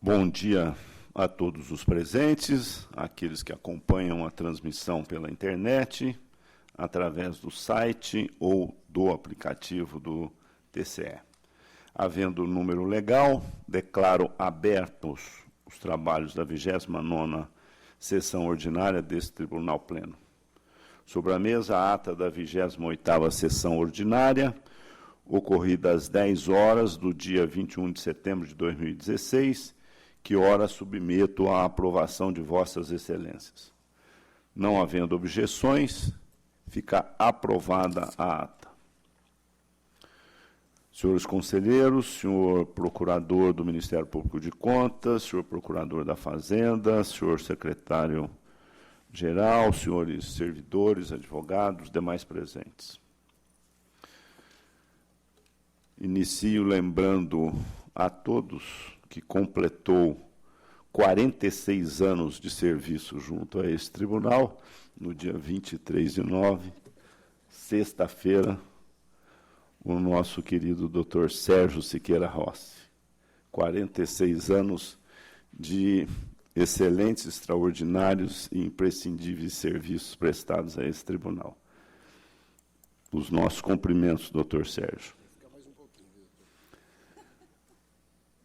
Bom dia a todos os presentes, aqueles que acompanham a transmissão pela internet, através do site ou do aplicativo do TCE. Havendo número legal, declaro abertos os trabalhos da 29ª sessão ordinária deste Tribunal Pleno. Sobre a mesa, a ata da 28ª sessão ordinária, ocorrida às 10 horas do dia 21 de setembro de 2016, que ora submeto à aprovação de vossas excelências. Não havendo objeções, fica aprovada a ata. Senhores conselheiros, senhor procurador do Ministério Público de Contas, senhor procurador da Fazenda, senhor secretário-geral, senhores servidores, advogados, demais presentes. Inicio lembrando a todos que completou 46 anos de serviço junto a esse tribunal, no dia 23/9, sexta-feira, o nosso querido Dr. Sérgio Siqueira Rossi. 46 anos de excelentes, extraordinários e imprescindíveis serviços prestados a esse tribunal. Os nossos cumprimentos, Dr. Sérgio.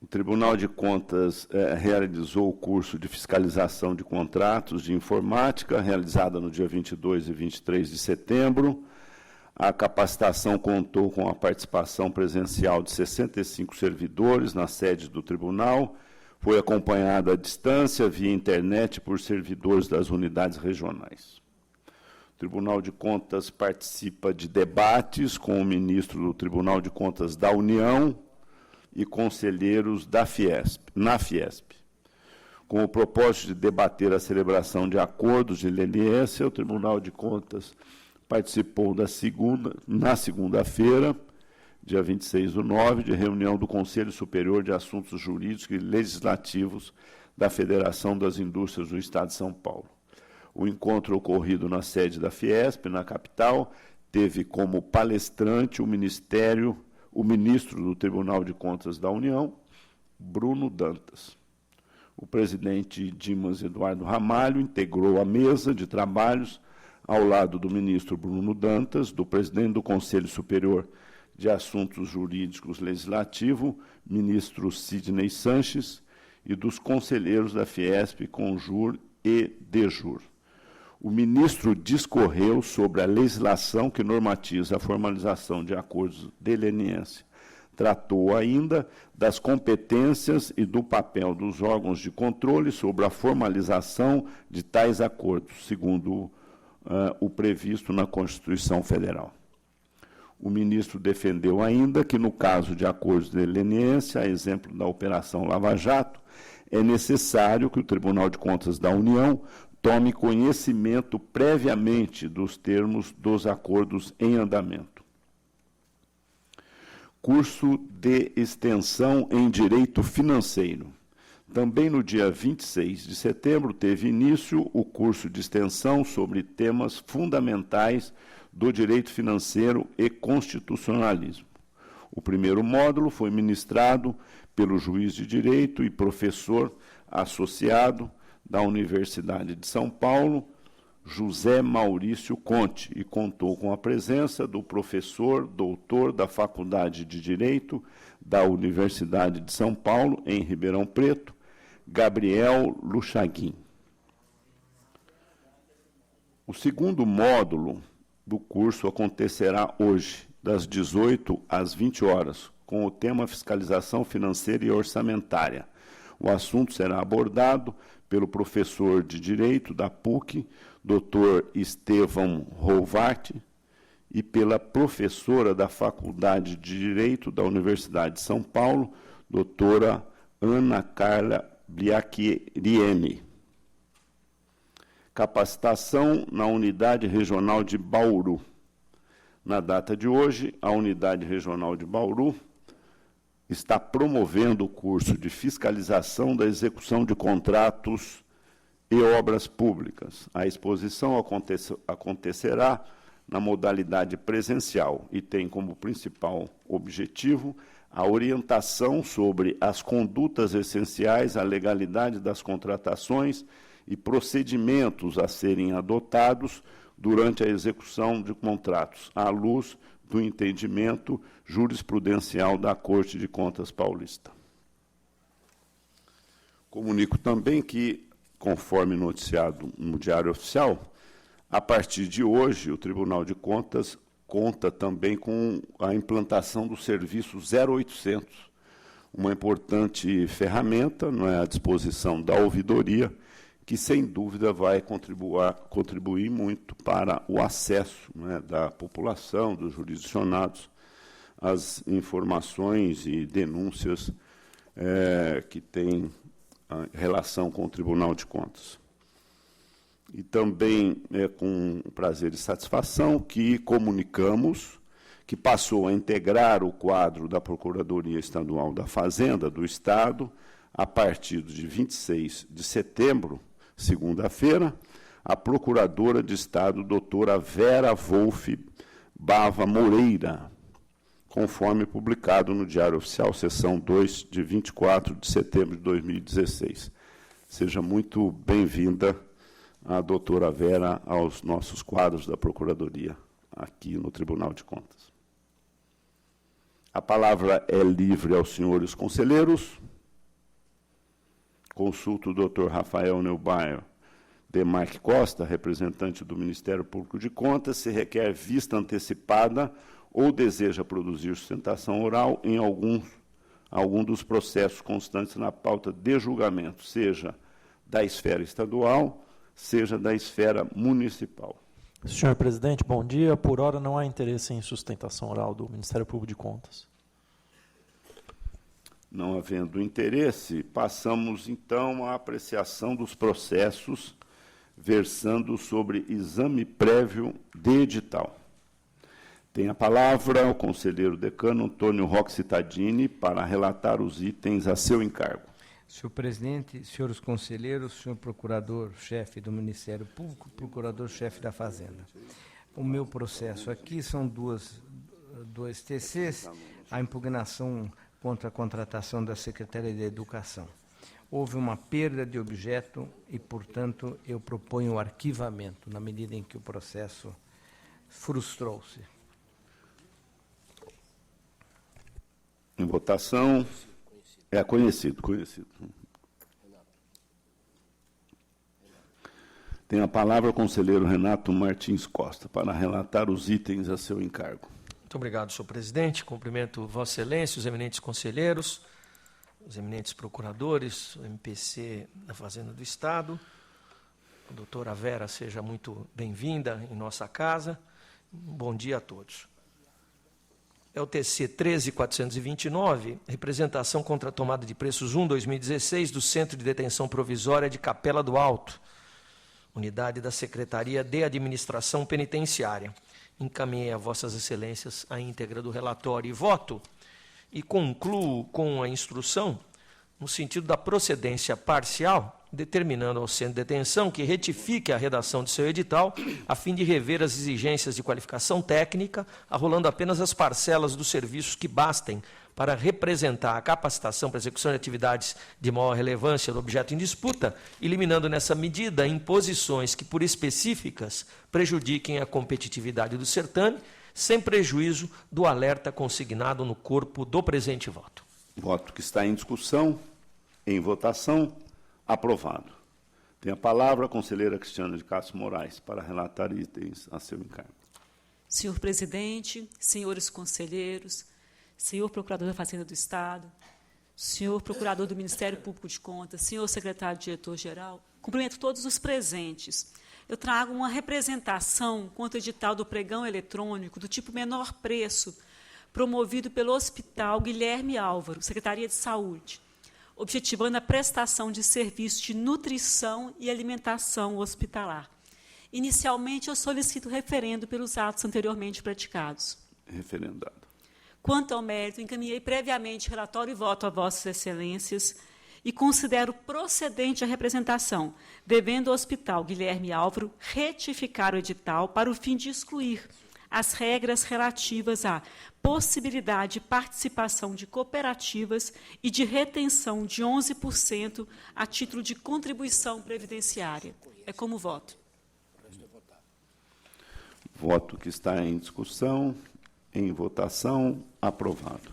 O Tribunal de Contas realizou o curso de fiscalização de contratos de informática, realizada no dia 22 e 23 de setembro. A capacitação contou com a participação presencial de 65 servidores na sede do tribunal, foi acompanhada à distância, via internet, por servidores das unidades regionais. O Tribunal de Contas participa de debates com o ministro do Tribunal de Contas da União e conselheiros na Fiesp. Com o propósito de debater a celebração de acordos de leniência, o Tribunal de Contas participou na segunda-feira, dia 26/9, de reunião do Conselho Superior de Assuntos Jurídicos e Legislativos da Federação das Indústrias do Estado de São Paulo. O encontro ocorrido na sede da Fiesp, na capital, teve como palestrante o ministro do Tribunal de Contas da União, Bruno Dantas. O presidente Dimas Eduardo Ramalho integrou a mesa de trabalhos ao lado do ministro Bruno Dantas, do presidente do Conselho Superior de Assuntos Jurídicos Legislativo, ministro Sidney Sanches, e dos conselheiros da Fiesp, Conjur e Dejur. O ministro discorreu sobre a legislação que normatiza a formalização de acordos de leniência. Tratou ainda das competências e do papel dos órgãos de controle sobre a formalização de tais acordos, segundo o previsto na Constituição Federal. O ministro defendeu ainda que, no caso de acordos de leniência, a exemplo da Operação Lava Jato, é necessário que o Tribunal de Contas da União tome conhecimento previamente dos termos dos acordos em andamento. Curso de extensão em Direito Financeiro. Também no dia 26 de setembro teve início o curso de extensão sobre temas fundamentais do direito financeiro e constitucionalismo. O primeiro módulo foi ministrado pelo juiz de direito e professor associado da Universidade de São Paulo, José Maurício Conte, e contou com a presença do professor doutor da Faculdade de Direito da Universidade de São Paulo, em Ribeirão Preto, Gabriel Luchaguin. O segundo módulo do curso acontecerá hoje, das 18 às 20 horas, com o tema Fiscalização Financeira e Orçamentária. O assunto será abordado pelo professor de Direito da PUC, Dr. Estevão Rovati, e pela professora da Faculdade de Direito da Universidade de São Paulo, doutora Ana Carla Biacchieriene. Capacitação na Unidade Regional de Bauru. Na data de hoje, a Unidade Regional de Bauru está promovendo o curso de fiscalização da execução de contratos e obras públicas. A exposição acontecerá na modalidade presencial e tem como principal objetivo a orientação sobre as condutas essenciais, a legalidade das contratações e procedimentos a serem adotados durante a execução de contratos, à luz do entendimento jurisprudencial da Corte de Contas Paulista. Comunico também que, conforme noticiado no Diário Oficial, a partir de hoje, o Tribunal de Contas conta também com a implantação do serviço 0800, uma importante ferramenta, não é, à disposição da ouvidoria, que, sem dúvida, vai contribuir muito para o acesso, não é, da população, dos jurisdicionados, às informações e denúncias que têm relação com o Tribunal de Contas. E também é com prazer e satisfação que comunicamos que passou a integrar o quadro da Procuradoria Estadual da Fazenda do Estado, a partir de 26 de setembro, segunda-feira, a Procuradora de Estado, doutora Vera Wolff Bava Moreira, conforme publicado no Diário Oficial, seção 2, de 24 de setembro de 2016. Seja muito bem-vinda a doutora Vera aos nossos quadros da Procuradoria, aqui no Tribunal de Contas. A palavra é livre aos senhores conselheiros. Consulto o doutor Rafael Neubayer Demarque Costa, representante do Ministério Público de Contas, se requer vista antecipada ou deseja produzir sustentação oral em algum dos processos constantes na pauta de julgamento, seja da esfera estadual, seja da esfera municipal. Senhor presidente, bom dia. Por hora não há interesse em sustentação oral do Ministério Público de Contas. Não havendo interesse, passamos, então, à apreciação dos processos versando sobre exame prévio de edital. Tem a palavra o conselheiro decano Antônio Roque Tadini para relatar os itens a seu encargo. Senhor presidente, senhores conselheiros, senhor procurador-chefe do Ministério Público, procurador-chefe da Fazenda. O meu processo aqui são dois TCs, a impugnação contra a contratação da Secretaria de Educação. Houve uma perda de objeto e, portanto, eu proponho o arquivamento, na medida em que o processo frustrou-se. Em votação. É conhecido. Tem a palavra o conselheiro Renato Martins Costa para relatar os itens a seu encargo. Muito obrigado, senhor presidente. Cumprimento Vossa Excelência, os eminentes conselheiros, os eminentes procuradores, o MPC da Fazenda do Estado. A doutora Vera, seja muito bem-vinda em nossa casa. Bom dia a todos. É o TC 13.429, representação contra a tomada de preços 1/2016 do Centro de Detenção Provisória de Capela do Alto, unidade da Secretaria de Administração Penitenciária. Encaminhei a Vossas Excelências a íntegra do relatório e voto, e concluo com a instrução no sentido da procedência parcial, determinando ao Centro de Detenção que retifique a redação de seu edital, a fim de rever as exigências de qualificação técnica, arrolando apenas as parcelas dos serviços que bastem para representar a capacitação para execução de atividades de maior relevância do objeto em disputa, eliminando nessa medida imposições que, por específicas, prejudiquem a competitividade do certame, sem prejuízo do alerta consignado no corpo do presente voto. Voto que está em discussão, em votação. Aprovado. Tem a palavra a conselheira Cristiana de Castro Moraes para relatar itens a seu encargo. Senhor presidente, senhores conselheiros, senhor procurador da Fazenda do Estado, senhor procurador do Ministério Público de Contas, senhor secretário-diretor-geral, cumprimento todos os presentes. Eu trago uma representação contra o edital do pregão eletrônico do tipo menor preço, promovido pelo Hospital Guilherme Álvaro, Secretaria de Saúde, objetivando a prestação de serviços de nutrição e alimentação hospitalar. Inicialmente, eu solicito referendo pelos atos anteriormente praticados. Referendado. Quanto ao mérito, encaminhei previamente relatório e voto a Vossas Excelências e considero procedente a representação, devendo o Hospital Guilherme Álvaro retificar o edital para o fim de excluir as regras relativas à possibilidade de participação de cooperativas e de retenção de 11% a título de contribuição previdenciária. É como voto. Voto que está em discussão, em votação, aprovado.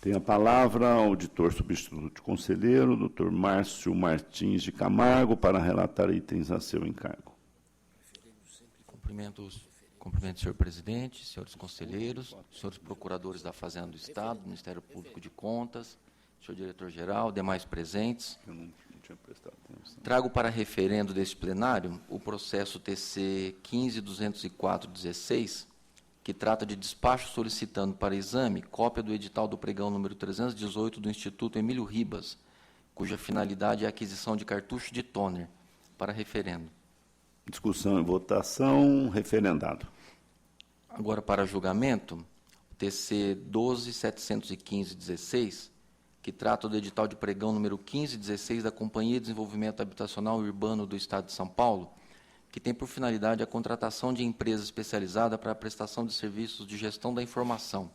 Tem a palavra o auditor substituto conselheiro, doutor Márcio Martins de Camargo, para relatar itens a seu encargo. Cumprimento, senhor presidente, senhores conselheiros, senhores procuradores da Fazenda do Estado, Ministério Público de Contas, senhor diretor-geral, demais presentes. Eu não tinha prestado atenção. Trago para referendo deste plenário o processo TC 15.204/16, que trata de despacho solicitando para exame cópia do edital do pregão número 318 do Instituto Emílio Ribas, cuja finalidade é a aquisição de cartucho de toner, para referendo. Discussão e votação, referendado. Agora, para julgamento, o TC 12.715/16, que trata do edital de pregão número 15/16 da Companhia de Desenvolvimento Habitacional e Urbano do Estado de São Paulo, que tem por finalidade a contratação de empresa especializada para a prestação de serviços de gestão da informação.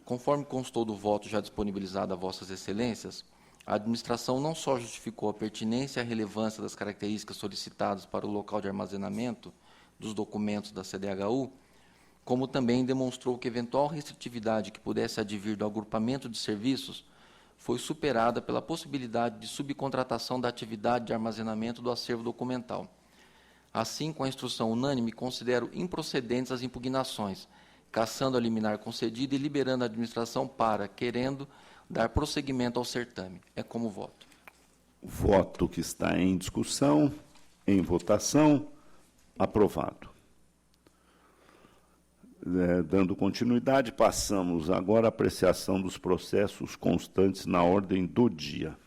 Conforme constou do voto já disponibilizado a vossas excelências, a administração não só justificou a pertinência e a relevância das características solicitadas para o local de armazenamento dos documentos da CDHU, como também demonstrou que eventual restritividade que pudesse advir do agrupamento de serviços foi superada pela possibilidade de subcontratação da atividade de armazenamento do acervo documental. Assim, com a instrução unânime, considero improcedentes as impugnações, cassando a liminar concedida e liberando a administração para, querendo, dar prosseguimento ao certame. É como voto. Voto que está em discussão, em votação, aprovado. Dando continuidade, passamos agora à apreciação dos processos constantes na ordem do dia.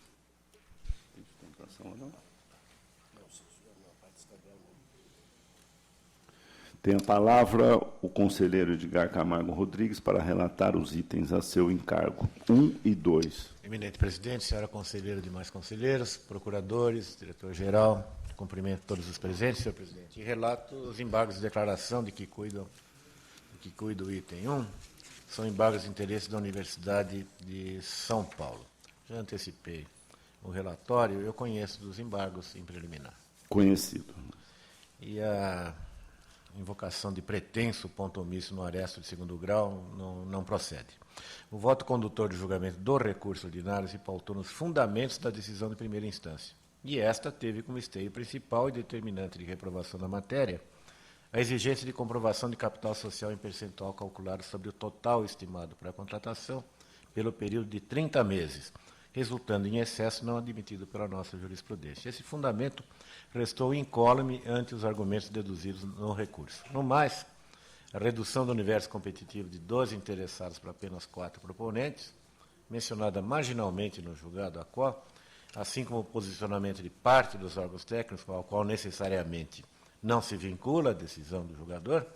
Tem a palavra o conselheiro Edgar Camargo Rodrigues para relatar os itens a seu encargo, 1 e 2. Eminente presidente, senhora conselheira e demais conselheiros, procuradores, diretor-geral, cumprimento todos os presentes, senhor presidente. E relato os embargos de declaração de que cuida o item 1, são embargos de interesse da Universidade de São Paulo. Já antecipei o relatório, eu conheço dos embargos em preliminar. Conhecido. E a invocação de pretenso ponto omisso no aresto de segundo grau não procede. O voto condutor de julgamento do recurso ordinário se pautou nos fundamentos da decisão de primeira instância, e esta teve como esteio principal e determinante de reprovação da matéria a exigência de comprovação de capital social em percentual calculado sobre o total estimado para a contratação pelo período de 30 meses, resultando em excesso não admitido pela nossa jurisprudência. Esse fundamento restou incólume ante os argumentos deduzidos no recurso. No mais, a redução do universo competitivo de 12 interessados para apenas 4 proponentes, mencionada marginalmente no julgado a qual, assim como o posicionamento de parte dos órgãos técnicos, ao qual necessariamente não se vincula a decisão do julgador,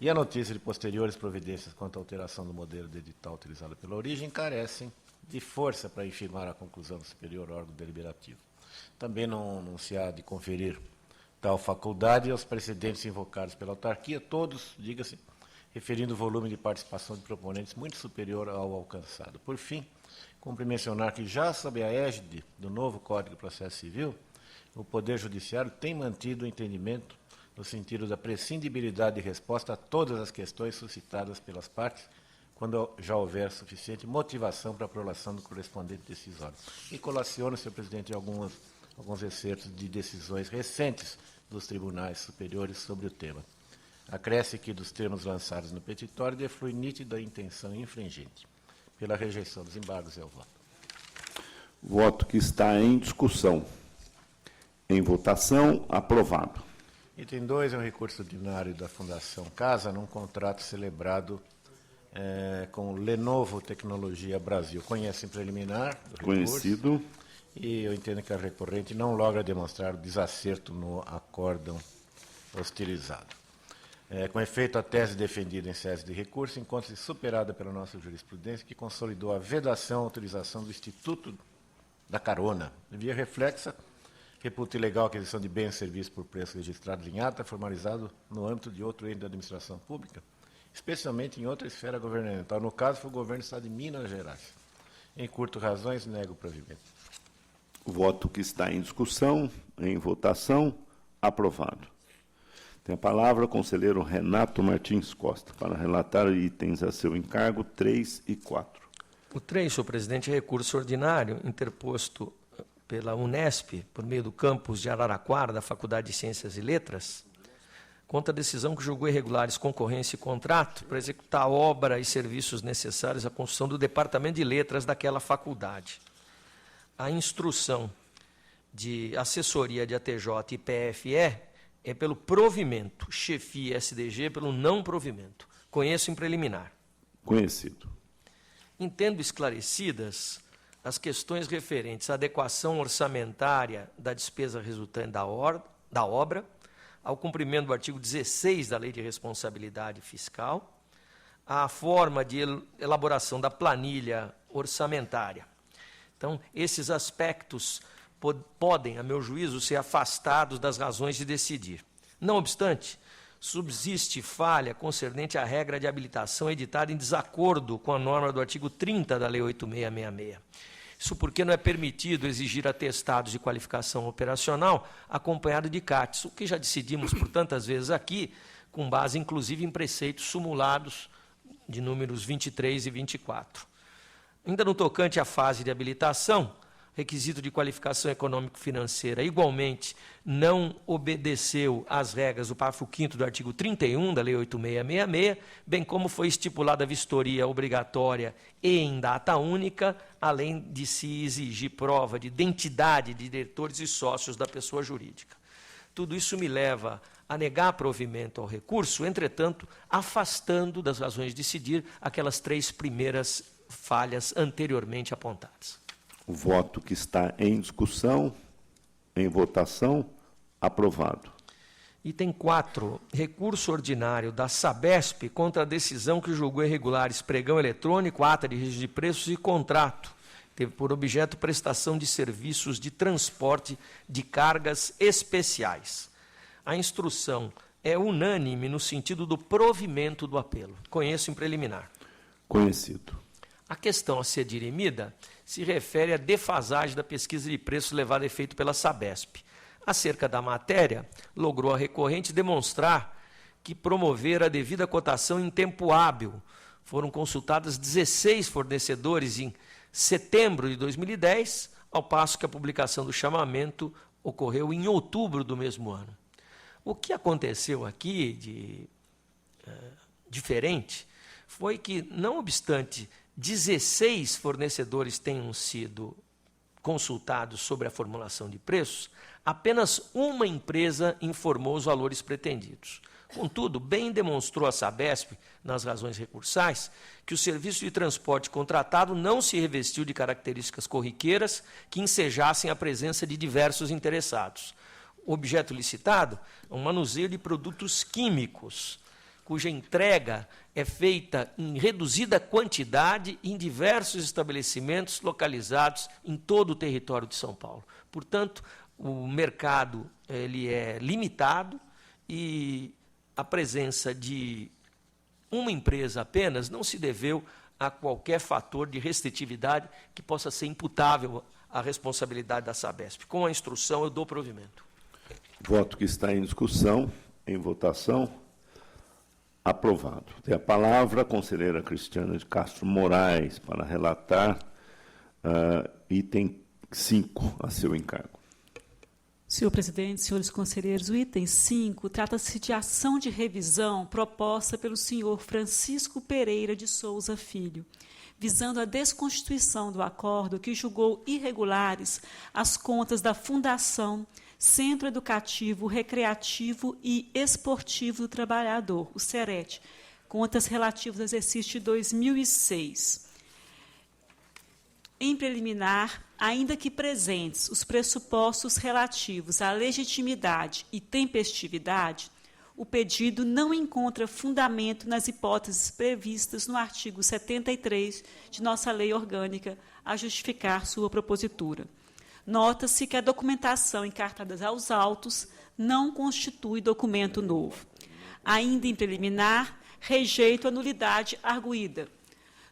e a notícia de posteriores providências quanto à alteração do modelo de edital utilizado pela origem, carecem de força para infirmar a conclusão do superior órgão deliberativo. Também não se há de conferir tal faculdade aos precedentes invocados pela autarquia, todos, diga-se, referindo o volume de participação de proponentes muito superior ao alcançado. Por fim, cumpre mencionar que, já sob a égide do novo Código de Processo Civil, o Poder Judiciário tem mantido o entendimento no sentido da prescindibilidade de resposta a todas as questões suscitadas pelas partes, quando já houver suficiente motivação para a prolação do correspondente decisório. E colaciono, senhor presidente, alguns excertos de decisões recentes dos tribunais superiores sobre o tema. Acresce que, dos termos lançados no petitório, deflui nítida a intenção infringente. Pela rejeição dos embargos, é o voto. Voto que está em discussão. Em votação, aprovado. Item 2 é um recurso ordinário da Fundação Casa, num contrato celebrado com Lenovo Tecnologia Brasil. Conhece em preliminar do recurso? Conhecido. E eu entendo que a recorrente não logra demonstrar o desacerto no acórdão hostilizado. Com efeito, a tese defendida em sede de recurso encontra-se superada pela nossa jurisprudência, que consolidou a vedação à utilização do Instituto da Carona. Via reflexa, reputa ilegal a aquisição de bens e serviços por preço registrados em ata, formalizado no âmbito de outro ente da administração pública, especialmente em outra esfera governamental. No caso, foi o governo do Estado de Minas Gerais. Em curto razões, nego o provimento. O voto que está em discussão, em votação, aprovado. Tem a palavra o conselheiro Renato Martins Costa, para relatar itens a seu encargo 3 e 4. O 3, senhor presidente, é recurso ordinário interposto pela Unesp, por meio do campus de Araraquara, da Faculdade de Ciências e Letras, contra a decisão que julgou irregulares concorrência e contrato para executar a obra e serviços necessários à construção do Departamento de Letras daquela faculdade. A instrução de assessoria de ATJ e PFE é pelo provimento, chefia SDG pelo não provimento. Conheço em preliminar. Conhecido. Entendo esclarecidas as questões referentes à adequação orçamentária da despesa resultante da obra, ao cumprimento do artigo 16 da Lei de Responsabilidade Fiscal, à forma de elaboração da planilha orçamentária. Então, esses aspectos podem, a meu juízo, ser afastados das razões de decidir. Não obstante, subsiste falha concernente à regra de habilitação editada em desacordo com a norma do artigo 30 da Lei 8666. Isso porque não é permitido exigir atestados de qualificação operacional acompanhado de CATs, o que já decidimos por tantas vezes aqui, com base inclusive em preceitos sumulados de números 23 e 24. Ainda no tocante à fase de habilitação, requisito de qualificação econômico-financeira igualmente não obedeceu às regras do parágrafo 5º do artigo 31 da Lei 8666, bem como foi estipulada a vistoria obrigatória e em data única, além de se exigir prova de identidade de diretores e sócios da pessoa jurídica. Tudo isso me leva a negar provimento ao recurso, entretanto, afastando das razões de decidir aquelas 3 primeiras falhas anteriormente apontadas. O voto que está em discussão, em votação, aprovado. Item 4, recurso ordinário da Sabesp contra a decisão que julgou irregulares pregão eletrônico, ata de registro de preços e contrato. Teve por objeto prestação de serviços de transporte de cargas especiais. A instrução é unânime no sentido do provimento do apelo. Conheço em preliminar. Conhecido. A questão a ser dirimida se refere à defasagem da pesquisa de preços levada a efeito pela Sabesp. Acerca da matéria, logrou a recorrente demonstrar que promover a devida cotação em tempo hábil. Foram consultadas 16 fornecedores em setembro de 2010, ao passo que a publicação do chamamento ocorreu em outubro do mesmo ano. O que aconteceu aqui de diferente foi que, não obstante 16 fornecedores tenham sido consultados sobre a formulação de preços, apenas uma empresa informou os valores pretendidos. Contudo, bem demonstrou a Sabesp, nas razões recursais, que o serviço de transporte contratado não se revestiu de características corriqueiras que ensejassem a presença de diversos interessados. O objeto licitado é um manuseio de produtos químicos, cuja entrega é feita em reduzida quantidade em diversos estabelecimentos localizados em todo o território de São Paulo. Portanto, o mercado ele é limitado e a presença de uma empresa apenas não se deveu a qualquer fator de restritividade que possa ser imputável à responsabilidade da Sabesp. Com a instrução, eu dou provimento. Voto que está em discussão, em votação. Aprovado. Tem a palavra a conselheira Cristiana de Castro Moraes para relatar item 5 a seu encargo. Senhor presidente, senhores conselheiros, o item 5 trata-se de ação de revisão proposta pelo senhor Francisco Pereira de Souza Filho, visando a desconstituição do acordo que julgou irregulares as contas da Fundação Centro Educativo, Recreativo e Esportivo do Trabalhador, o CERET, contas relativas ao exercício de 2006. Em preliminar, ainda que presentes os pressupostos relativos à legitimidade e tempestividade, o pedido não encontra fundamento nas hipóteses previstas no artigo 73 de nossa lei orgânica a justificar sua propositura. Nota-se que a documentação encartada aos autos não constitui documento novo. Ainda em preliminar, rejeito a nulidade arguída.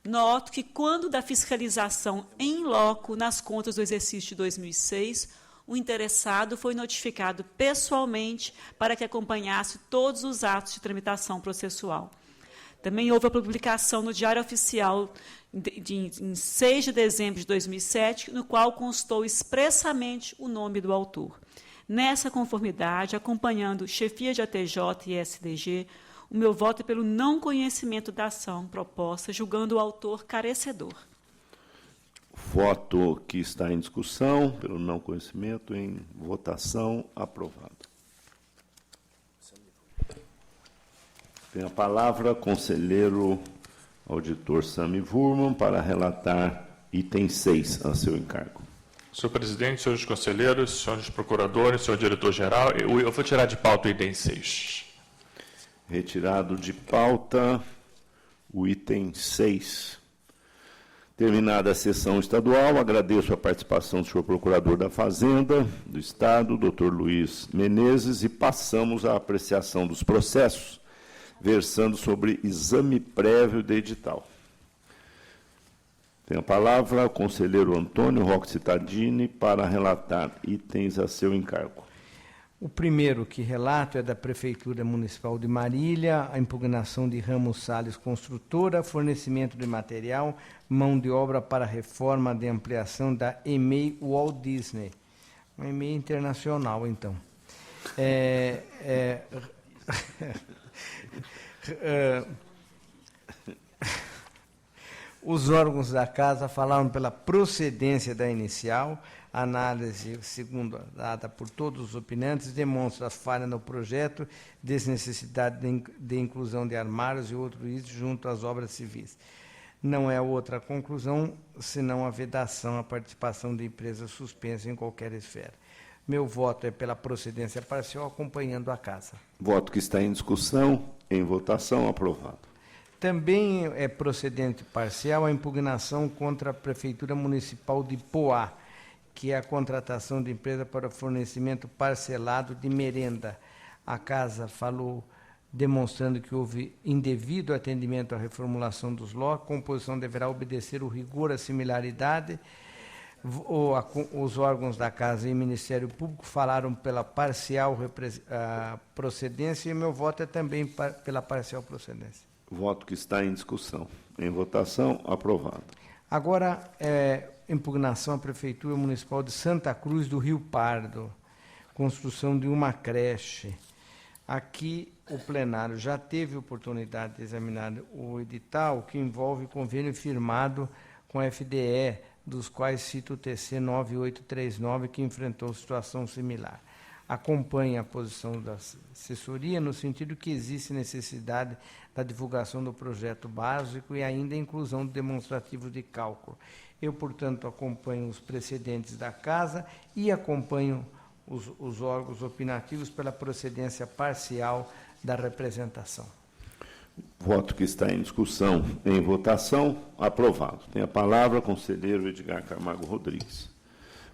Noto que, quando da fiscalização em loco nas contas do exercício de 2006, o interessado foi notificado pessoalmente para que acompanhasse todos os atos de tramitação processual. Também houve a publicação no Diário Oficial em 6 de dezembro de 2007, no qual constou expressamente o nome do autor. Nessa conformidade, acompanhando chefia de ATJ e SDG, o meu voto é pelo não conhecimento da ação proposta, julgando o autor carecedor. Voto que está em discussão, pelo não conhecimento, em votação, aprovado. Tem a palavra conselheiro auditor Sami Wurman para relatar item 6 a seu encargo. Senhor presidente, senhores conselheiros, senhores procuradores, senhor diretor-geral, eu vou tirar de pauta o item 6. Retirado de pauta o item 6. Terminada a sessão estadual, agradeço a participação do senhor Procurador da Fazenda do Estado, doutor Luiz Menezes, e passamos à apreciação dos processos, versando sobre exame prévio de edital. Tem a palavra o conselheiro Antônio Roque Cittadini para relatar itens a seu encargo. O primeiro que relato é da Prefeitura Municipal de Marília, a impugnação de Ramos Salles Construtora, fornecimento de material, mão de obra para reforma de ampliação da EMEI Walt Disney. Uma EMEI internacional, então. Os órgãos da Casa falaram pela procedência da inicial. A análise, segundo dada por todos os opinantes, demonstra a falha no projeto, desnecessidade de inclusão de armários e outros itens junto às obras civis. Não é outra conclusão, senão a vedação à participação de empresas suspensas em qualquer esfera. Meu voto é pela procedência parcial, acompanhando a Casa. Voto que está em discussão, em votação, aprovado. Também é procedente parcial a impugnação contra a Prefeitura Municipal de Poá, que é a contratação de empresa para fornecimento parcelado de merenda. A Casa falou, demonstrando que houve indevido atendimento à reformulação dos lotes, a composição deverá obedecer o rigor, a similaridade. Os órgãos da Casa e o Ministério Público falaram pela parcial procedência, e meu voto é também pela parcial procedência. Voto que está em discussão. Em votação, aprovado. Agora, impugnação à Prefeitura Municipal de Santa Cruz do Rio Pardo, construção de uma creche. Aqui, o plenário já teve oportunidade de examinar o edital, que envolve convênio firmado com a FDE, dos quais cito o TC 9839, que enfrentou situação similar. Acompanha a posição da assessoria, no sentido que existe necessidade da divulgação do projeto básico e ainda a inclusão do demonstrativo de cálculo. Eu, portanto, acompanho os precedentes da Casa e acompanho os órgãos opinativos pela procedência parcial da representação. Voto que está em discussão, em votação, aprovado. Tem a palavra o conselheiro Edgar Camargo Rodrigues.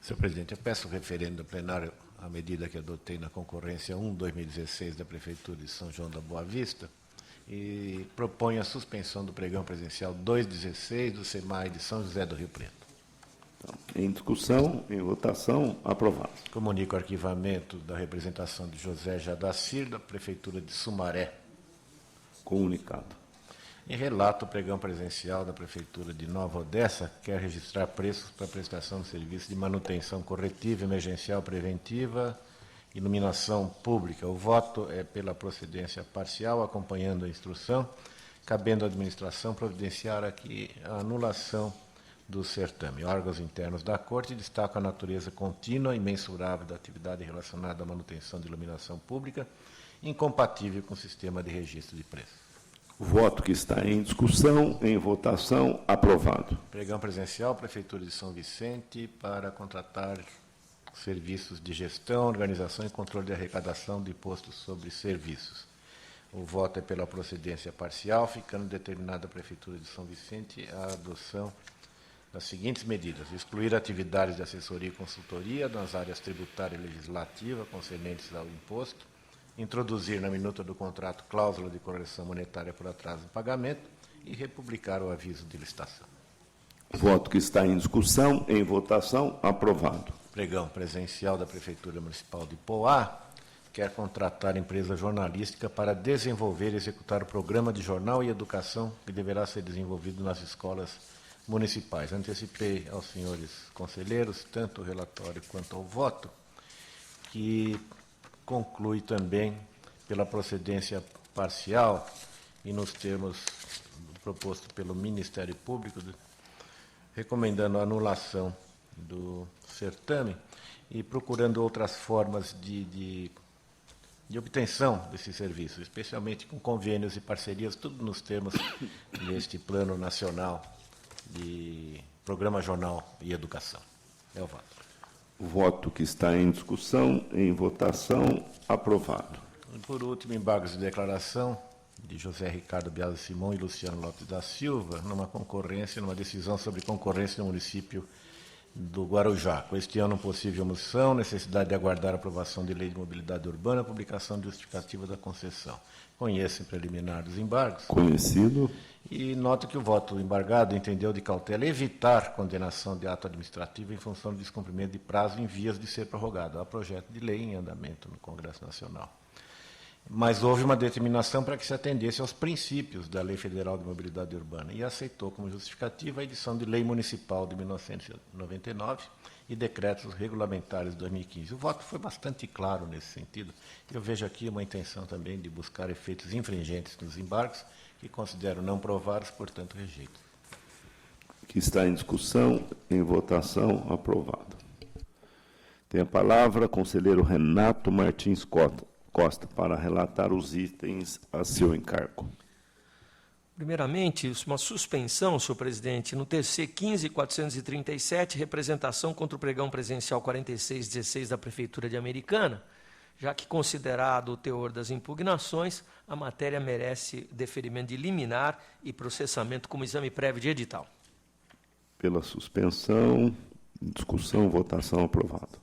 Senhor presidente, eu peço referendo ao plenário a medida que adotei na concorrência 1/2016 da Prefeitura de São João da Boa Vista e proponho a suspensão do pregão presencial 2/16 do SEMAI de São José do Rio Preto. Então, em discussão, em votação, aprovado. Comunico o arquivamento da representação de José Jadacir, da Prefeitura de Sumaré. Comunicado. Em relato, o pregão presencial da Prefeitura de Nova Odessa quer registrar preços para prestação de serviços de manutenção corretiva, emergencial, preventiva, iluminação pública. O voto é pela procedência parcial, acompanhando a instrução, cabendo à administração providenciar aqui a anulação do certame. Órgãos internos da Corte destacam a natureza contínua e mensurável da atividade relacionada à manutenção de iluminação pública, incompatível com o sistema de registro de preços. Voto que está em discussão, em votação, aprovado. Pregão presencial, Prefeitura de São Vicente, para contratar serviços de gestão, organização e controle de arrecadação de impostos sobre serviços. O voto é pela procedência parcial, ficando determinada a Prefeitura de São Vicente a adoção das seguintes medidas: excluir atividades de assessoria e consultoria nas áreas tributária e legislativa concernentes ao imposto, introduzir na minuta do contrato cláusula de correção monetária por atraso de pagamento e republicar o aviso de licitação. Voto que está em discussão, em votação, aprovado. Pregão presencial da Prefeitura Municipal de Poá quer contratar empresa jornalística para desenvolver e executar o programa de jornal e educação que deverá ser desenvolvido nas escolas municipais. Antecipei aos senhores conselheiros, tanto o relatório quanto o voto, que conclui também pela procedência parcial e nos termos proposto pelo Ministério Público, recomendando a anulação do certame e procurando outras formas de obtenção desse serviço, especialmente com convênios e parcerias, tudo nos termos deste Plano Nacional de Programa Jornal e Educação. É o voto. O voto que está em discussão, em votação, aprovado. E, por último, embargos de declaração de José Ricardo Biasa Simão e Luciano Lopes da Silva, numa decisão sobre concorrência no município do Guarujá. Questionam possível omissão, necessidade de aguardar a aprovação de lei de mobilidade urbana, publicação de justificativa da concessão. Conhecem preliminar dos embargos. Conhecido. E nota que o voto embargado entendeu de cautela evitar condenação de ato administrativo em função do descumprimento de prazo em vias de ser prorrogado. Há projeto de lei em andamento no Congresso Nacional. Mas houve uma determinação para que se atendesse aos princípios da Lei Federal de Mobilidade Urbana e aceitou como justificativa a edição de Lei Municipal de 1999 e decretos regulamentares de 2015. O voto foi bastante claro nesse sentido. Eu vejo aqui uma intenção também de buscar efeitos infringentes nos embargos, que considero não provados, portanto, rejeito. Que está em discussão, em votação, aprovado. Tem a palavra o conselheiro Renato Martins Costa para relatar os itens a seu encargo. Primeiramente, uma suspensão, senhor presidente, no TC 15.437, representação contra o pregão presencial 4616 da Prefeitura de Americana, já que, considerado o teor das impugnações, a matéria merece deferimento de liminar e processamento como exame prévio de edital. Pela suspensão, discussão, votação, aprovado.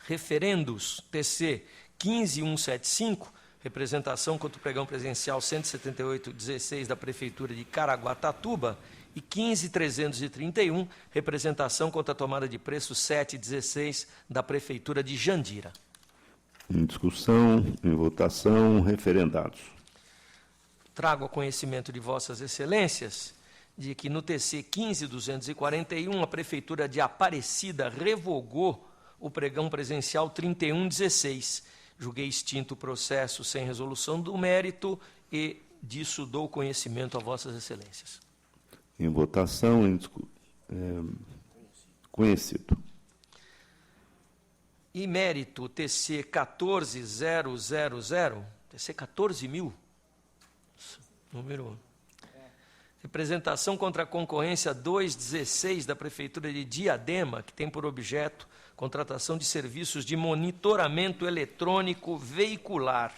Referendos, TC 15.175, representação contra o pregão presencial 17816 da Prefeitura de Caraguatatuba, e 15.331, representação contra a tomada de preço 716 da Prefeitura de Jandira. Em discussão, em votação, referendados. Trago a conhecimento de vossas excelências de que no TC 15.241 a Prefeitura de Aparecida revogou o pregão presencial 3116. Julguei extinto o processo sem resolução do mérito e disso dou conhecimento a vossas excelências. Em votação, conhecido. E mérito TC 14.000, TC 14.000, número... Representação contra a concorrência 216 da Prefeitura de Diadema, que tem por objeto contratação de serviços de monitoramento eletrônico veicular.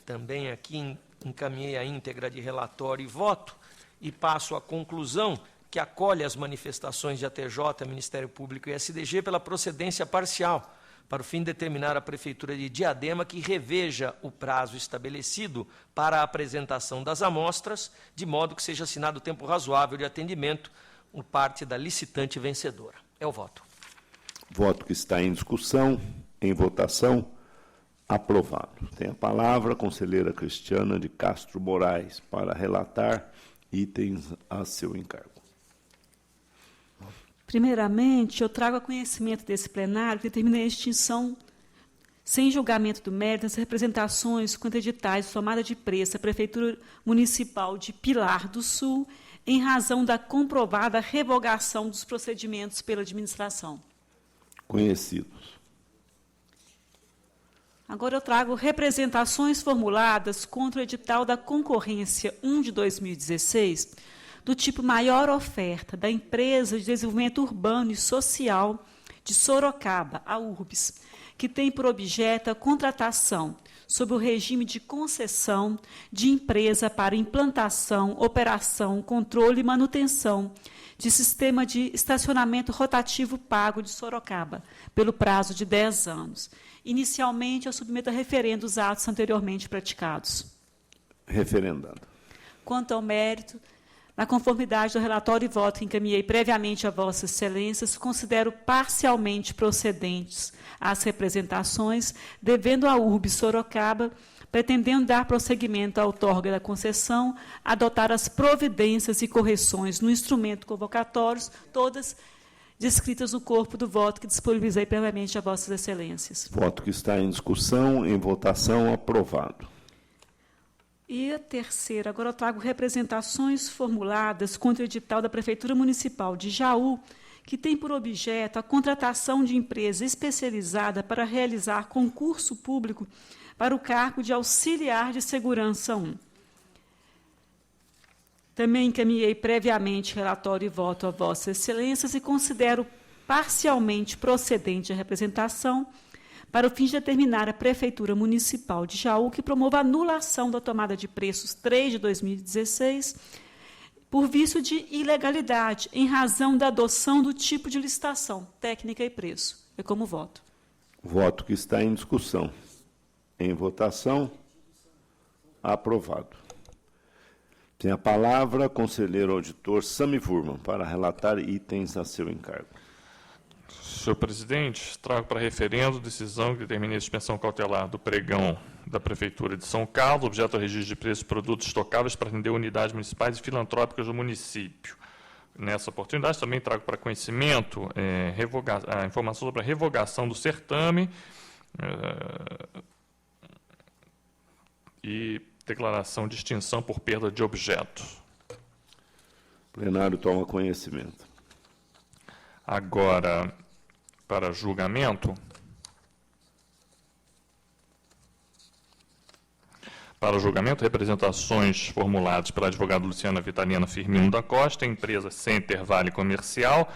Também aqui encaminhei a íntegra de relatório e voto e passo à conclusão que acolhe as manifestações de ATJ, Ministério Público e SDG pela procedência parcial, para o fim de determinar a Prefeitura de Diadema que reveja o prazo estabelecido para a apresentação das amostras, de modo que seja assinado o tempo razoável de atendimento por parte da licitante vencedora. É o voto. Voto que está em discussão, em votação, aprovado. Tem a palavra a conselheira Cristiana de Castro Moraes para relatar itens a seu encargo. Primeiramente, eu trago a conhecimento desse plenário que determina a extinção, sem julgamento do mérito, das representações contra editais de tomada de preço da Prefeitura Municipal de Pilar do Sul, em razão da comprovada revogação dos procedimentos pela administração. Conhecidos. Agora eu trago representações formuladas contra o edital da concorrência 1 de 2016, do tipo maior oferta da Empresa de Desenvolvimento Urbano e Social de Sorocaba, a URBS, que tem por objeto a contratação sob o regime de concessão de empresa para implantação, operação, controle e manutenção de sistema de estacionamento rotativo pago de Sorocaba, pelo prazo de 10 anos. Inicialmente, eu submeto a referendo os atos anteriormente praticados. Referendado. Quanto ao mérito, na conformidade do relatório e voto que encaminhei previamente a Vossas Excelências, considero parcialmente procedentes as representações, devendo a URB Sorocaba, pretendendo dar prosseguimento à outorga da concessão, adotar as providências e correções no instrumento convocatórios, todas descritas no corpo do voto que disponibilizei previamente a Vossas Excelências. Voto que está em discussão, em votação, aprovado. E a terceira, agora eu trago representações formuladas contra o edital da Prefeitura Municipal de Jaú, que tem por objeto a contratação de empresa especializada para realizar concurso público para o cargo de auxiliar de segurança 1. Também encaminhei previamente relatório e voto a Vossas Excelências e considero parcialmente procedente a representação para o fim de determinar a Prefeitura Municipal de Jaú que promova a anulação da tomada de preços 3 de 2016 por vício de ilegalidade em razão da adoção do tipo de licitação, técnica e preço. É como voto. Voto que está em discussão. Em votação, aprovado. Tem a palavra conselheiro auditor Sami Furman para relatar itens a seu encargo. Senhor presidente, trago para referendo decisão que determina a suspensão cautelar do pregão da Prefeitura de São Carlos, objeto ao registro de preços de produtos estocáveis para atender unidades municipais e filantrópicas do município. Nessa oportunidade, também trago para conhecimento a informação sobre a revogação do certame e declaração de extinção por perda de objeto. O plenário toma conhecimento. Agora, para julgamento, representações formuladas pela advogada Luciana Vitalina Firmino da Costa, empresa Center Vale Comercial,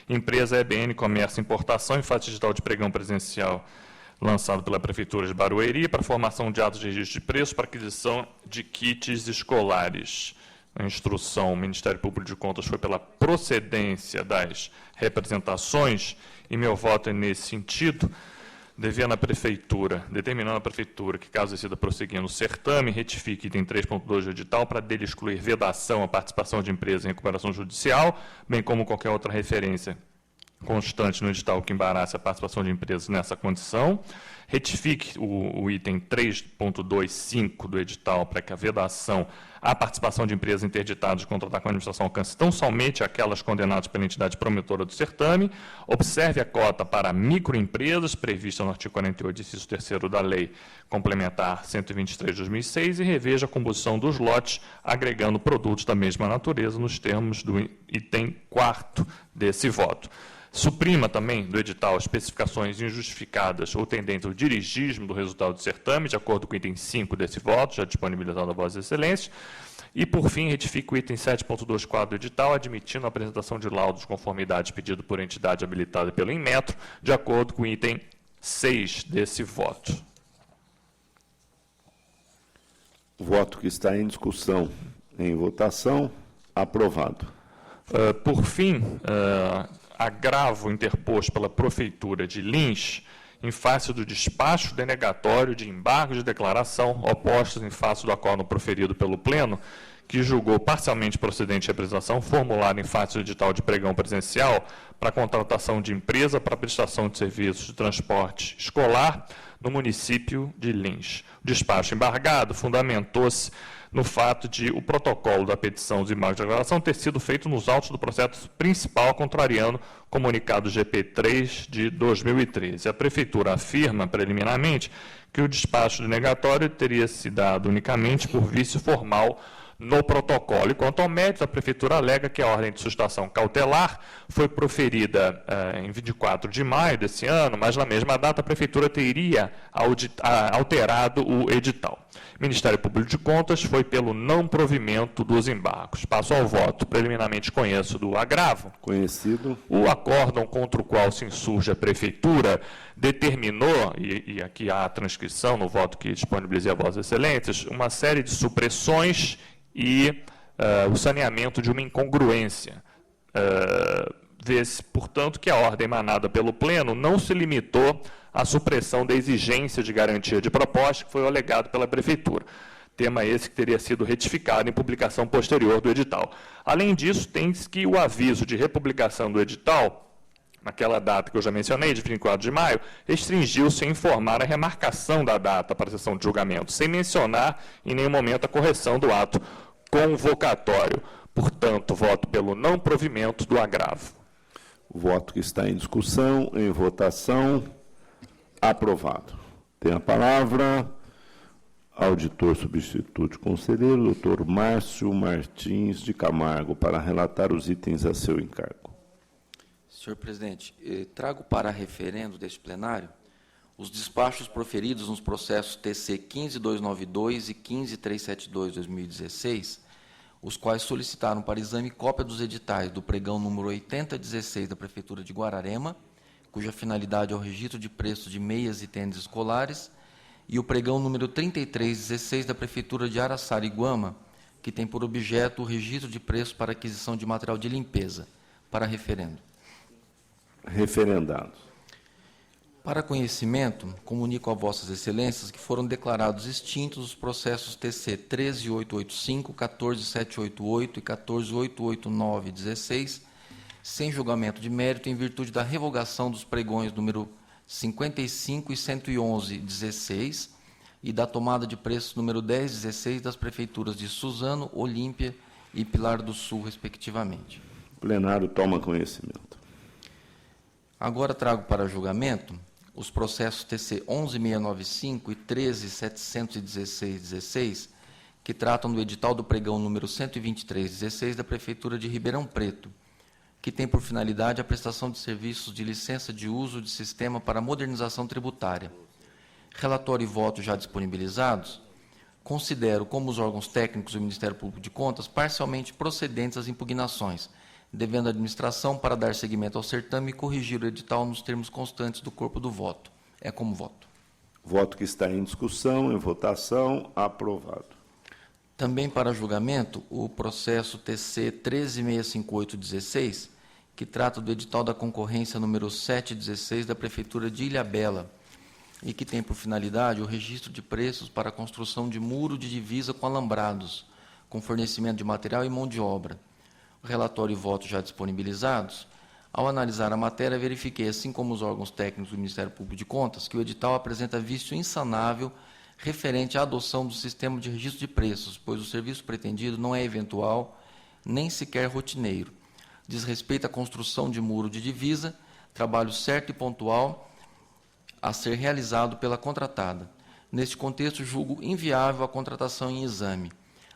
empresa EBN Comércio e Importação e fato digital de pregão presencial lançado pela Prefeitura de Barueri para formação de atos de registro de preços para aquisição de kits escolares. A instrução, o Ministério Público de Contas foi pela procedência das representações e meu voto é nesse sentido, determinando a Prefeitura que, caso decida prosseguir no certame, retifique item 3.2 do edital para dele excluir vedação à participação de empresa em recuperação judicial, bem como qualquer outra referência constante no edital que embarace a participação de empresas nessa condição. Retifique o item 3.25 do edital para que a vedação à participação de empresas interditadas de contratar com a administração alcance tão somente aquelas condenadas pela entidade promotora do certame. Observe a cota para microempresas prevista no artigo 48, inciso 3º da Lei Complementar 123 de 2006 e reveja a composição dos lotes, agregando produtos da mesma natureza nos termos do item 4º desse voto. Suprima também do edital especificações injustificadas ou tendentes ao dirigismo do resultado do certame, de acordo com o item 5 desse voto, já disponibilizado a Vossas Excelências. E, por fim, retifica o item 7.24 do edital, admitindo a apresentação de laudos de conformidade pedido por entidade habilitada pelo Inmetro, de acordo com o item 6 desse voto. Voto que está em discussão. Em votação, aprovado. Por fim, agravo interposto pela Prefeitura de Lins em face do despacho denegatório de embargo de declaração opostos em face do acordo proferido pelo Pleno, que julgou parcialmente procedente a representação formulada em face do edital de pregão presencial para contratação de empresa para prestação de serviços de transporte escolar no município de Lins. O despacho embargado fundamentou-se no fato de o protocolo da petição de embargo de declaração ter sido feito nos autos do processo principal, contrariando o comunicado GP3 de 2013. A Prefeitura afirma, preliminarmente, que o despacho denegatório teria se dado unicamente por vício formal no protocolo. E quanto ao mérito, a Prefeitura alega que a ordem de sustação cautelar foi proferida em 24 de maio desse ano, mas na mesma data a Prefeitura teria alterado o edital. O Ministério Público de Contas foi pelo não provimento dos embargos. Passo ao voto. Preliminarmente conheço do agravo. Conhecido. O acórdão contra o qual se insurge a Prefeitura determinou, e aqui há a transcrição no voto que disponibilizei a Vossas Excelências, uma série de supressões e o saneamento de uma incongruência. Vê-se, portanto, que a ordem emanada pelo Pleno não se limitou à supressão da exigência de garantia de proposta que foi alegado pela Prefeitura. Tema esse que teria sido retificado em publicação posterior do edital. Além disso, tem-se que o aviso de republicação do edital, naquela data que eu já mencionei, de 24 de maio, restringiu-se a informar a remarcação da data para a sessão de julgamento, sem mencionar em nenhum momento a correção do ato convocatório. Portanto, voto pelo não provimento do agravo. O voto que está em discussão, em votação, aprovado. Tem a palavra auditor substituto conselheiro, doutor Márcio Martins de Camargo, para relatar os itens a seu encargo. Senhor presidente, trago para referendo deste plenário os despachos proferidos nos processos TC 15292 e 15372/2016, os quais solicitaram para exame cópia dos editais do pregão número 8016 da Prefeitura de Guararema, cuja finalidade é o registro de preços de meias e tênis escolares, e o pregão número 3316 da Prefeitura de Araçariguama, que tem por objeto o registro de preços para aquisição de material de limpeza, para referendo. Referendado. Para conhecimento, comunico a Vossas Excelências que foram declarados extintos os processos TC 13885, 14788 e 14889/16, sem julgamento de mérito em virtude da revogação dos pregões número 55 e 111/16 e da tomada de preços número 10/16 das prefeituras de Suzano, Olímpia e Pilar do Sul, respectivamente. O plenário toma conhecimento. Agora trago para julgamento os processos TC 11695 e 13716/16, que tratam do edital do pregão número 123/16 da Prefeitura de Ribeirão Preto, que tem por finalidade a prestação de serviços de licença de uso de sistema para modernização tributária. Relatório e voto já disponibilizados, considero como os órgãos técnicos do Ministério Público de Contas parcialmente procedentes às impugnações, devendo a administração, para dar seguimento ao certame, corrigir o edital nos termos constantes do corpo do voto. É como voto. Voto que está em discussão, em votação, aprovado. Também para julgamento, o processo TC 13658/16, que trata do edital da concorrência número 7/16 da Prefeitura de Ilhabela, e que tem por finalidade o registro de preços para a construção de muro de divisa com alambrados, com fornecimento de material e mão de obra. O relatório e voto já disponibilizados, ao analisar a matéria, verifiquei, assim como os órgãos técnicos do Ministério Público de Contas, que o edital apresenta vício insanável referente à adoção do sistema de registro de preços, pois o serviço pretendido não é eventual, nem sequer rotineiro. Diz respeito à construção de muro de divisa, trabalho certo e pontual a ser realizado pela contratada. Neste contexto, julgo inviável a contratação em exame.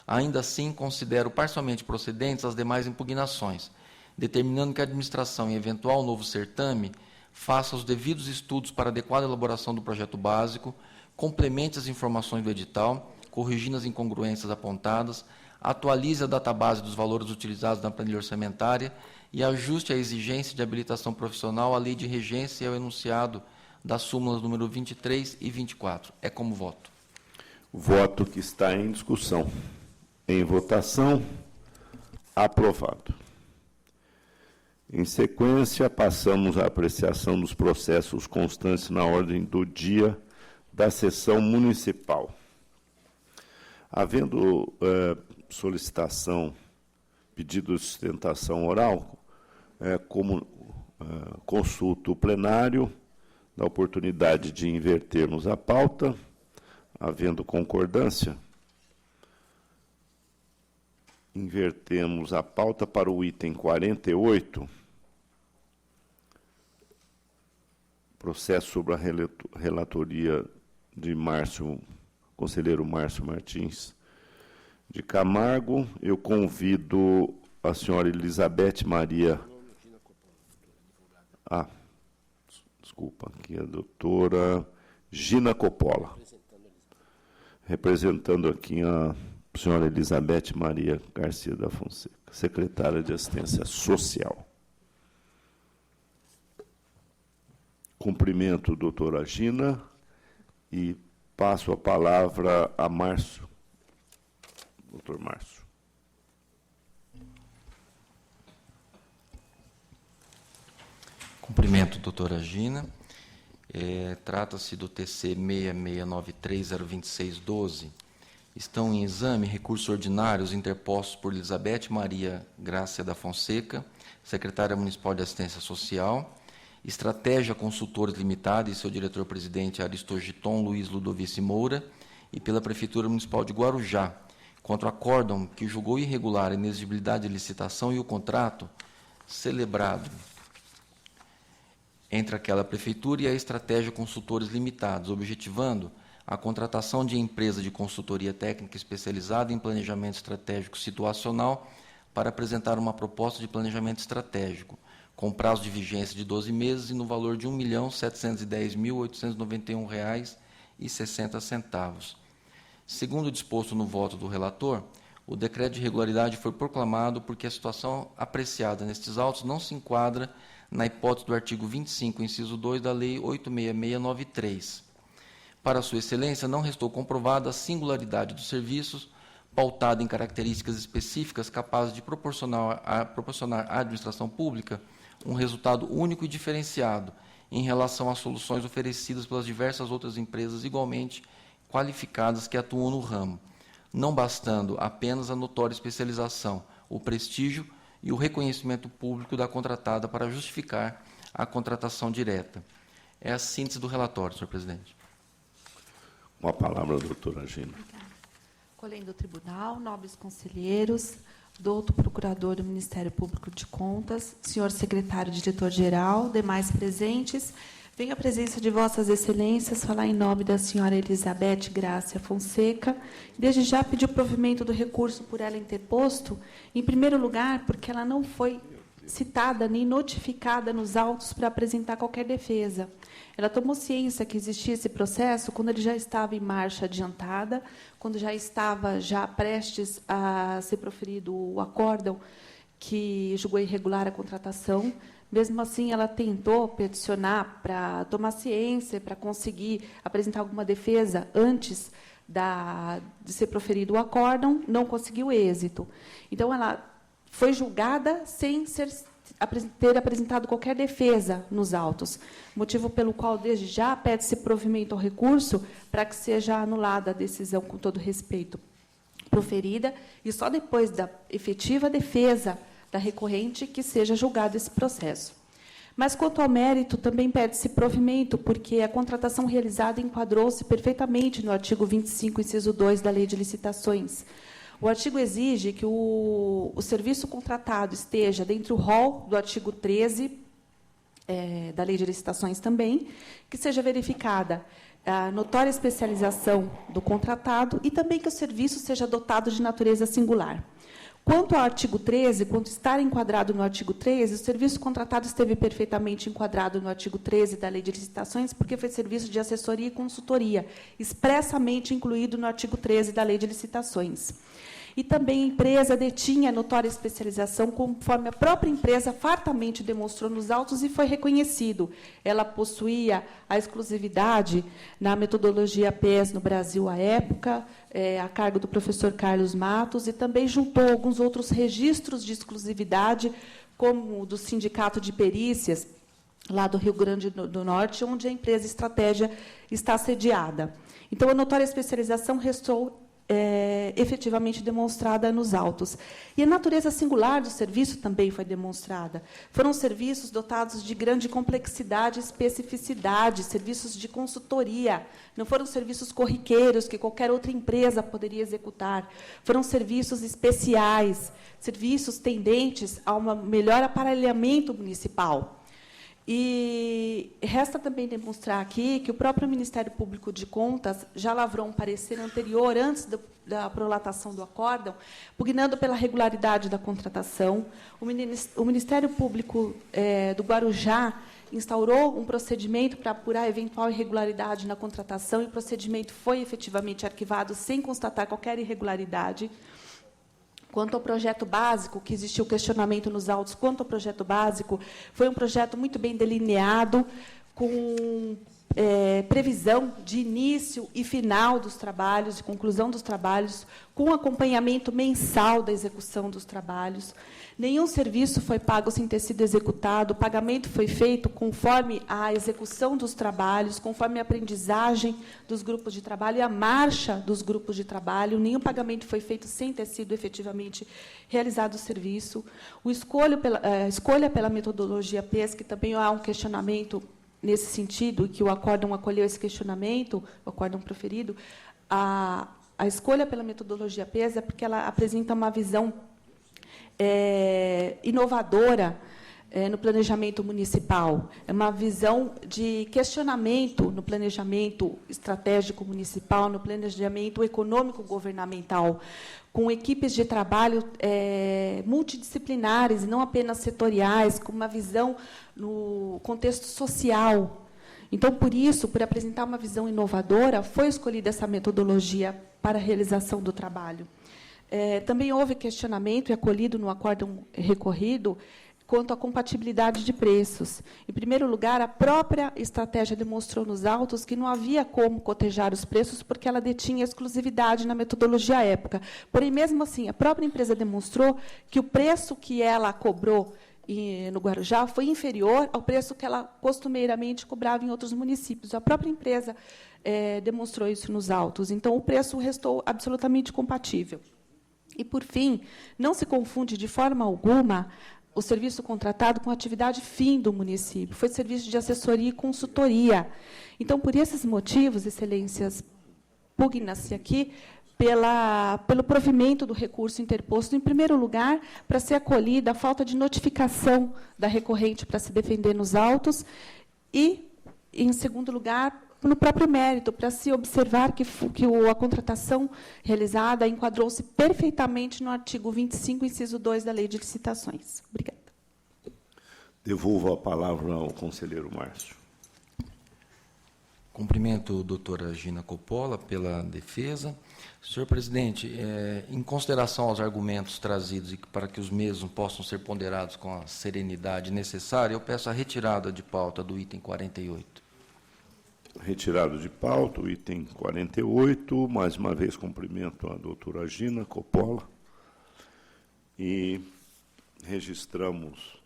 Ainda assim, considero parcialmente procedentes as demais impugnações, determinando que a administração, em eventual novo certame, faça os devidos estudos para adequada elaboração do projeto básico, complemente as informações do edital, corrigindo as incongruências apontadas, atualize a database dos valores utilizados na planilha orçamentária e ajuste a exigência de habilitação profissional à lei de regência e ao enunciado das súmulas número 23 e 24. É como voto. Voto que está em discussão. Em votação, aprovado. Em sequência, passamos à apreciação dos processos constantes na ordem do dia da sessão municipal. Havendo solicitação, pedido de sustentação oral, consulto o plenário, da oportunidade de invertermos a pauta, havendo concordância, invertemos a pauta para o item 48, processo sobre a relatoria de conselheiro Márcio Martins de Camargo. Eu convido a senhora Elizabeth Maria... desculpa, aqui a doutora Gina Coppola, representando aqui a senhora Elizabeth Maria Garcia da Fonseca, secretária de Assistência Social. Cumprimento a doutora Gina e passo a palavra a Márcio. Doutor Márcio. Cumprimento, doutora Gina. Trata-se do TC 6693-02612. Estão em exame recursos ordinários interpostos por Elizabeth Maria Grácia da Fonseca, secretária municipal de Assistência Social, Estratégia Consultores Limitada e seu diretor-presidente Aristogiton Luiz Ludovici Moura, e pela Prefeitura Municipal de Guarujá, contra o acórdão que julgou irregular a inexigibilidade de licitação e o contrato celebrado entre aquela Prefeitura e a Estratégia Consultores Limitados, objetivando a contratação de empresa de consultoria técnica especializada em planejamento estratégico situacional para apresentar uma proposta de planejamento estratégico, com prazo de vigência de 12 meses e no valor de R$ 1.710.891,60. Segundo o disposto no voto do relator, o decreto de irregularidade foi proclamado porque a situação apreciada nestes autos não se enquadra na hipótese do artigo 25, inciso 2 da Lei 86693. Para Sua Excelência, não restou comprovada a singularidade dos serviços, pautada em características específicas capazes de proporcionar à administração pública um resultado único e diferenciado em relação às soluções oferecidas pelas diversas outras empresas igualmente qualificadas que atuam no ramo, não bastando apenas a notória especialização, o prestígio e o reconhecimento público da contratada para justificar a contratação direta. É a síntese do relatório, senhor presidente. Com a palavra, a doutora Gina. Colhendo o tribunal, nobres conselheiros, doutor procurador do Ministério Público de Contas, senhor secretário diretor-geral, demais presentes, venho à presença de vossas excelências falar em nome da senhora Elizabeth Grácia Fonseca, desde já pedir o provimento do recurso por ela interposto, em primeiro lugar, porque ela não foi citada nem notificada nos autos para apresentar qualquer defesa. Ela tomou ciência que existia esse processo quando ele já estava em marcha adiantada, quando já estava prestes a ser proferido o acórdão que julgou irregular a contratação. Mesmo assim, ela tentou peticionar para tomar ciência, para conseguir apresentar alguma defesa antes de ser proferido o acórdão, não conseguiu êxito. Então, ela foi julgada sem ter apresentado qualquer defesa nos autos, motivo pelo qual, desde já, pede-se provimento ao recurso para que seja anulada a decisão, com todo respeito, proferida, e só depois da efetiva defesa da recorrente que seja julgado esse processo. Mas, quanto ao mérito, também pede-se provimento, porque a contratação realizada enquadrou-se perfeitamente no artigo 25, inciso 2 da Lei de Licitações. O artigo exige que o serviço contratado esteja dentro do rol do artigo 13 da Lei de Licitações também, que seja verificada a notória especialização do contratado e também que o serviço seja dotado de natureza singular. Quanto ao artigo 13, quanto estar enquadrado no artigo 13, o serviço contratado esteve perfeitamente enquadrado no artigo 13 da Lei de Licitações, porque foi serviço de assessoria e consultoria, expressamente incluído no artigo 13 da Lei de Licitações. E também a empresa detinha notória especialização, conforme a própria empresa fartamente demonstrou nos autos e foi reconhecido. Ela possuía a exclusividade na metodologia PES no Brasil à época, a cargo do professor Carlos Matos, e também juntou alguns outros registros de exclusividade, como o do Sindicato de Perícias, lá do Rio Grande do Norte, onde a empresa Estratégia está sediada. Então, a notória especialização restou efetivamente demonstrada nos autos. E a natureza singular do serviço também foi demonstrada. Foram serviços dotados de grande complexidade e especificidade, serviços de consultoria, não foram serviços corriqueiros que qualquer outra empresa poderia executar. Foram serviços especiais, serviços tendentes a um melhor aparelhamento municipal. E resta também demonstrar aqui que o próprio Ministério Público de Contas já lavrou um parecer anterior, antes da prolatação do acórdão, pugnando pela regularidade da contratação. O Ministério Público do Guarujá instaurou um procedimento para apurar eventual irregularidade na contratação, e o procedimento foi efetivamente arquivado sem constatar qualquer irregularidade. Quanto ao projeto básico, que existiu questionamento nos autos, quanto ao projeto básico, foi um projeto muito bem delineado, com previsão de início e final dos trabalhos, de conclusão dos trabalhos, com acompanhamento mensal da execução dos trabalhos. Nenhum serviço foi pago sem ter sido executado, o pagamento foi feito conforme a execução dos trabalhos, conforme a aprendizagem dos grupos de trabalho e a marcha dos grupos de trabalho. Nenhum pagamento foi feito sem ter sido efetivamente realizado o serviço. A escolha pela metodologia PES, que também há um questionamento nesse sentido, que o acórdão acolheu esse questionamento, o acórdão proferido, a escolha pela metodologia PES é porque ela apresenta uma visão inovadora no planejamento municipal. É uma visão de questionamento no planejamento estratégico municipal, no planejamento econômico governamental, com equipes de trabalho multidisciplinares e não apenas setoriais, com uma visão no contexto social. Então, por isso, por apresentar uma visão inovadora, foi escolhida essa metodologia para a realização do trabalho. Também houve questionamento, e acolhido no acórdão recorrido, quanto à compatibilidade de preços. Em primeiro lugar, a própria estratégia demonstrou nos autos que não havia como cotejar os preços, porque ela detinha exclusividade na metodologia à época. Porém, mesmo assim, a própria empresa demonstrou que o preço que ela cobrou no Guarujá foi inferior ao preço que ela costumeiramente cobrava em outros municípios. A própria empresa demonstrou isso nos autos. Então, o preço restou absolutamente compatível. E, por fim, não se confunde de forma alguma o serviço contratado com a atividade fim do município. Foi serviço de assessoria e consultoria. Então, por esses motivos, excelências, pugna-se aqui pelo provimento do recurso interposto, em primeiro lugar, para ser acolhida a falta de notificação da recorrente para se defender nos autos, e, em segundo lugar, no próprio mérito, para se observar que a contratação realizada enquadrou-se perfeitamente no artigo 25, inciso 2 da Lei de Licitações. Obrigada. Devolvo a palavra ao conselheiro Márcio. Cumprimento a doutora Gina Coppola pela defesa. Senhor presidente, em consideração aos argumentos trazidos e para que os mesmos possam ser ponderados com a serenidade necessária, eu peço a retirada de pauta do item 48. Retirado de pauta o item 48. Mais uma vez, cumprimento a doutora Gina Coppola. E registramos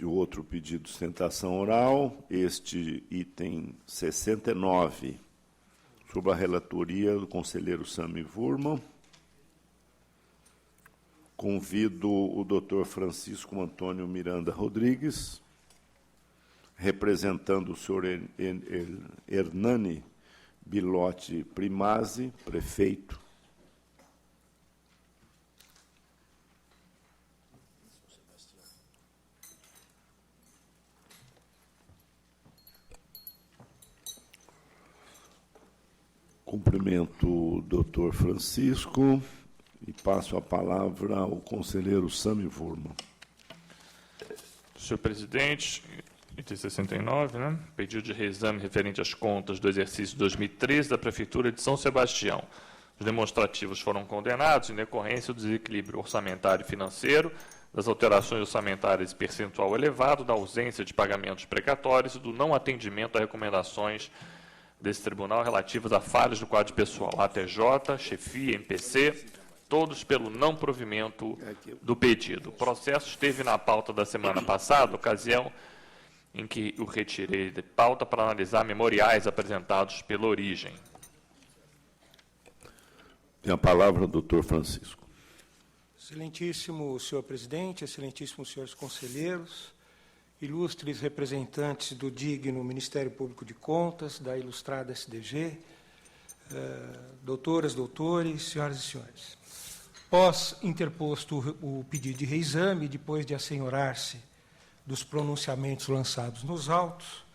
o outro pedido de sustentação oral, este item 69, sob a relatoria do conselheiro Sami Wurman. Convido o doutor Francisco Antônio Miranda Rodrigues, representando o senhor Hernani Bilotti Primazzi, prefeito. Cumprimento o doutor Francisco e passo a palavra ao conselheiro Sami Wurman. Senhor presidente, item 69, né? Pedido de reexame referente às contas do exercício 2013 da Prefeitura de São Sebastião. Os demonstrativos foram condenados em decorrência do desequilíbrio orçamentário e financeiro, das alterações orçamentárias e percentual elevado, da ausência de pagamentos precatórios e do não atendimento a recomendações desse tribunal relativas a falhas do quadro de pessoal, ATJ, chefia, MPC, todos pelo não provimento do pedido. O processo esteve na pauta da semana passada, ocasião em que o retirei de pauta para analisar memoriais apresentados pela origem. Tem a palavra o doutor Francisco. Excelentíssimo senhor presidente, excelentíssimos senhores conselheiros, ilustres representantes do digno Ministério Público de Contas, da ilustrada SDG, doutoras, doutores, senhoras e senhores. Pós interposto o pedido de reexame, depois de assenhorar-se dos pronunciamentos lançados nos autos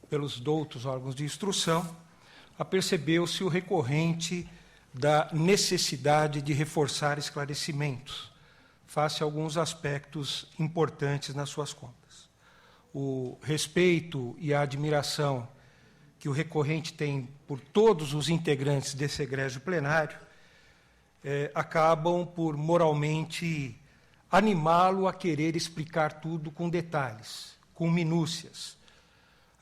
pelos doutos órgãos de instrução, apercebeu-se o recorrente da necessidade de reforçar esclarecimentos face a alguns aspectos importantes nas suas contas. O respeito e a admiração que o recorrente tem por todos os integrantes desse egrégio plenário acabam por moralmente animá-lo a querer explicar tudo com detalhes, com minúcias,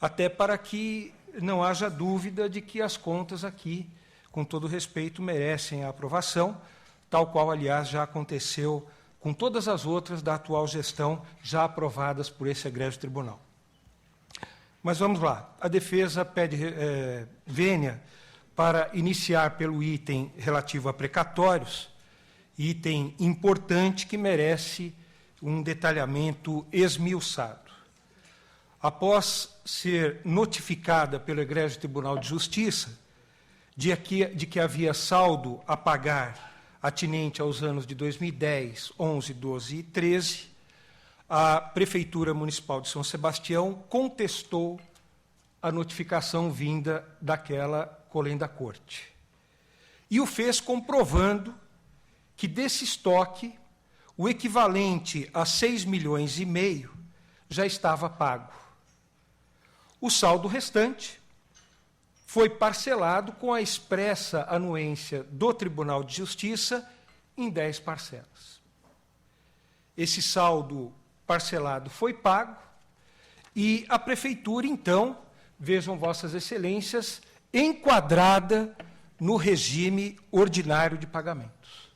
até para que não haja dúvida de que as contas aqui, com todo respeito, merecem a aprovação, tal qual, aliás, já aconteceu com todas as outras da atual gestão, já aprovadas por esse egrégio tribunal. Mas vamos lá. A defesa pede vênia para iniciar pelo item relativo a precatórios, item importante que merece um detalhamento esmiuçado. Após ser notificada pelo egrégio Tribunal de Justiça de que havia saldo a pagar atinente aos anos de 2010, 11, 12 e 13, a Prefeitura Municipal de São Sebastião contestou a notificação vinda daquela colenda corte. E o fez comprovando que desse estoque, o equivalente a 6,5 milhões já estava pago. O saldo restante foi parcelado com a expressa anuência do Tribunal de Justiça em 10 parcelas. Esse saldo parcelado foi pago e a Prefeitura, então, vejam Vossas Excelências, enquadrada no regime ordinário de pagamentos.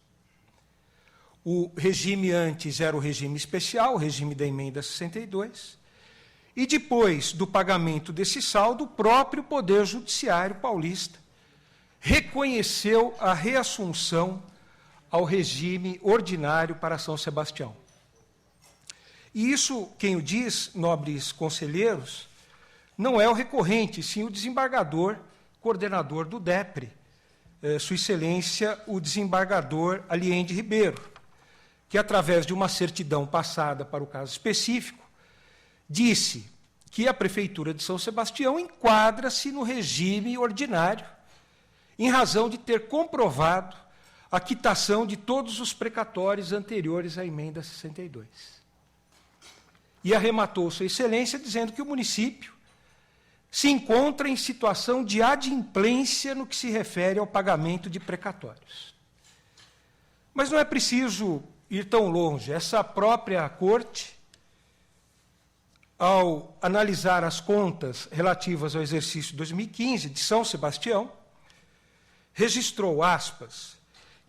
O regime antes era o regime especial, o regime da emenda 62, e depois do pagamento desse saldo, o próprio Poder Judiciário paulista reconheceu a reassunção ao regime ordinário para São Sebastião. E isso, quem o diz, nobres conselheiros, não é o recorrente, sim o desembargador, coordenador do DEPRE, Sua Excelência, o desembargador Aliende Ribeiro, que, através de uma certidão passada para o caso específico, disse que a Prefeitura de São Sebastião enquadra-se no regime ordinário, em razão de ter comprovado a quitação de todos os precatórios anteriores à emenda 62. E arrematou Sua Excelência dizendo que o município se encontra em situação de adimplência no que se refere ao pagamento de precatórios. Mas não é preciso ir tão longe. Essa própria Corte, ao analisar as contas relativas ao exercício 2015 de São Sebastião, registrou, aspas,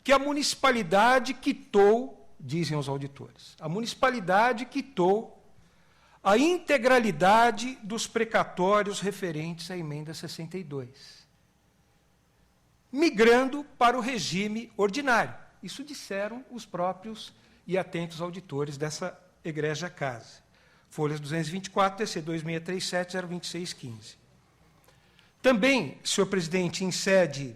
que a municipalidade quitou, dizem os auditores, a municipalidade quitou a integralidade dos precatórios referentes à emenda 62, migrando para o regime ordinário. Isso disseram os próprios e atentos auditores dessa egrégia casa. Folhas 224, TC 2637, 02615. Também, senhor presidente, em sede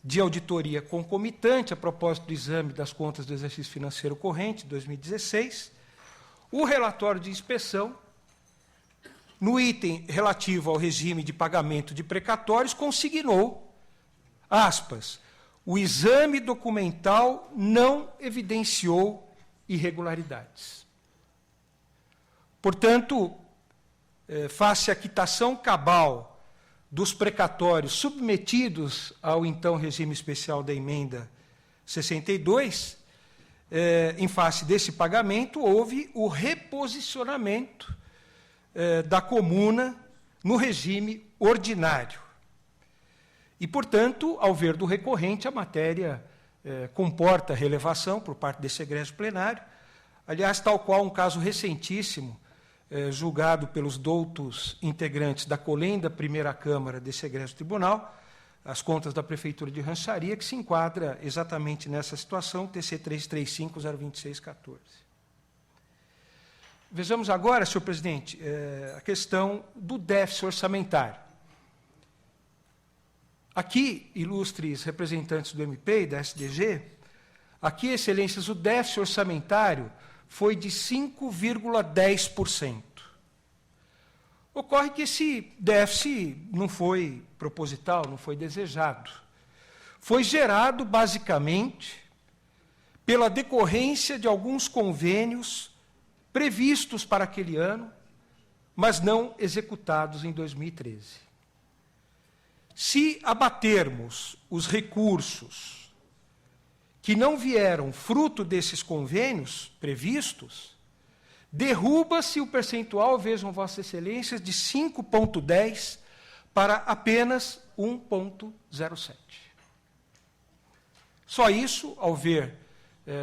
de auditoria concomitante, a propósito do exame das contas do exercício financeiro corrente, 2016, o relatório de inspeção, no item relativo ao regime de pagamento de precatórios, consignou, aspas, o exame documental não evidenciou irregularidades. Portanto, face à quitação cabal dos precatórios submetidos ao então regime especial da emenda 62, em face desse pagamento, houve o reposicionamento da comuna no regime ordinário. E, portanto, ao ver do recorrente, a matéria comporta relevação por parte desse egrégio plenário, aliás, tal qual um caso recentíssimo, julgado pelos doutos integrantes da colenda Primeira Câmara desse egrégio tribunal, as contas da Prefeitura de Rancharia, que se enquadra exatamente nessa situação, TC 335-02614. Vejamos agora, senhor presidente, a questão do déficit orçamentário. Aqui, ilustres representantes do MP e da SDG, aqui, excelências, o déficit orçamentário foi de 5,10%. Ocorre que esse déficit não foi proposital, não foi desejado. Foi gerado, basicamente, pela decorrência de alguns convênios previstos para aquele ano, mas não executados em 2013. Se abatermos os recursos que não vieram fruto desses convênios previstos, derruba-se o percentual, vejam Vossas Excelências, de 5,10 para apenas 1,07. Só isso, ao ver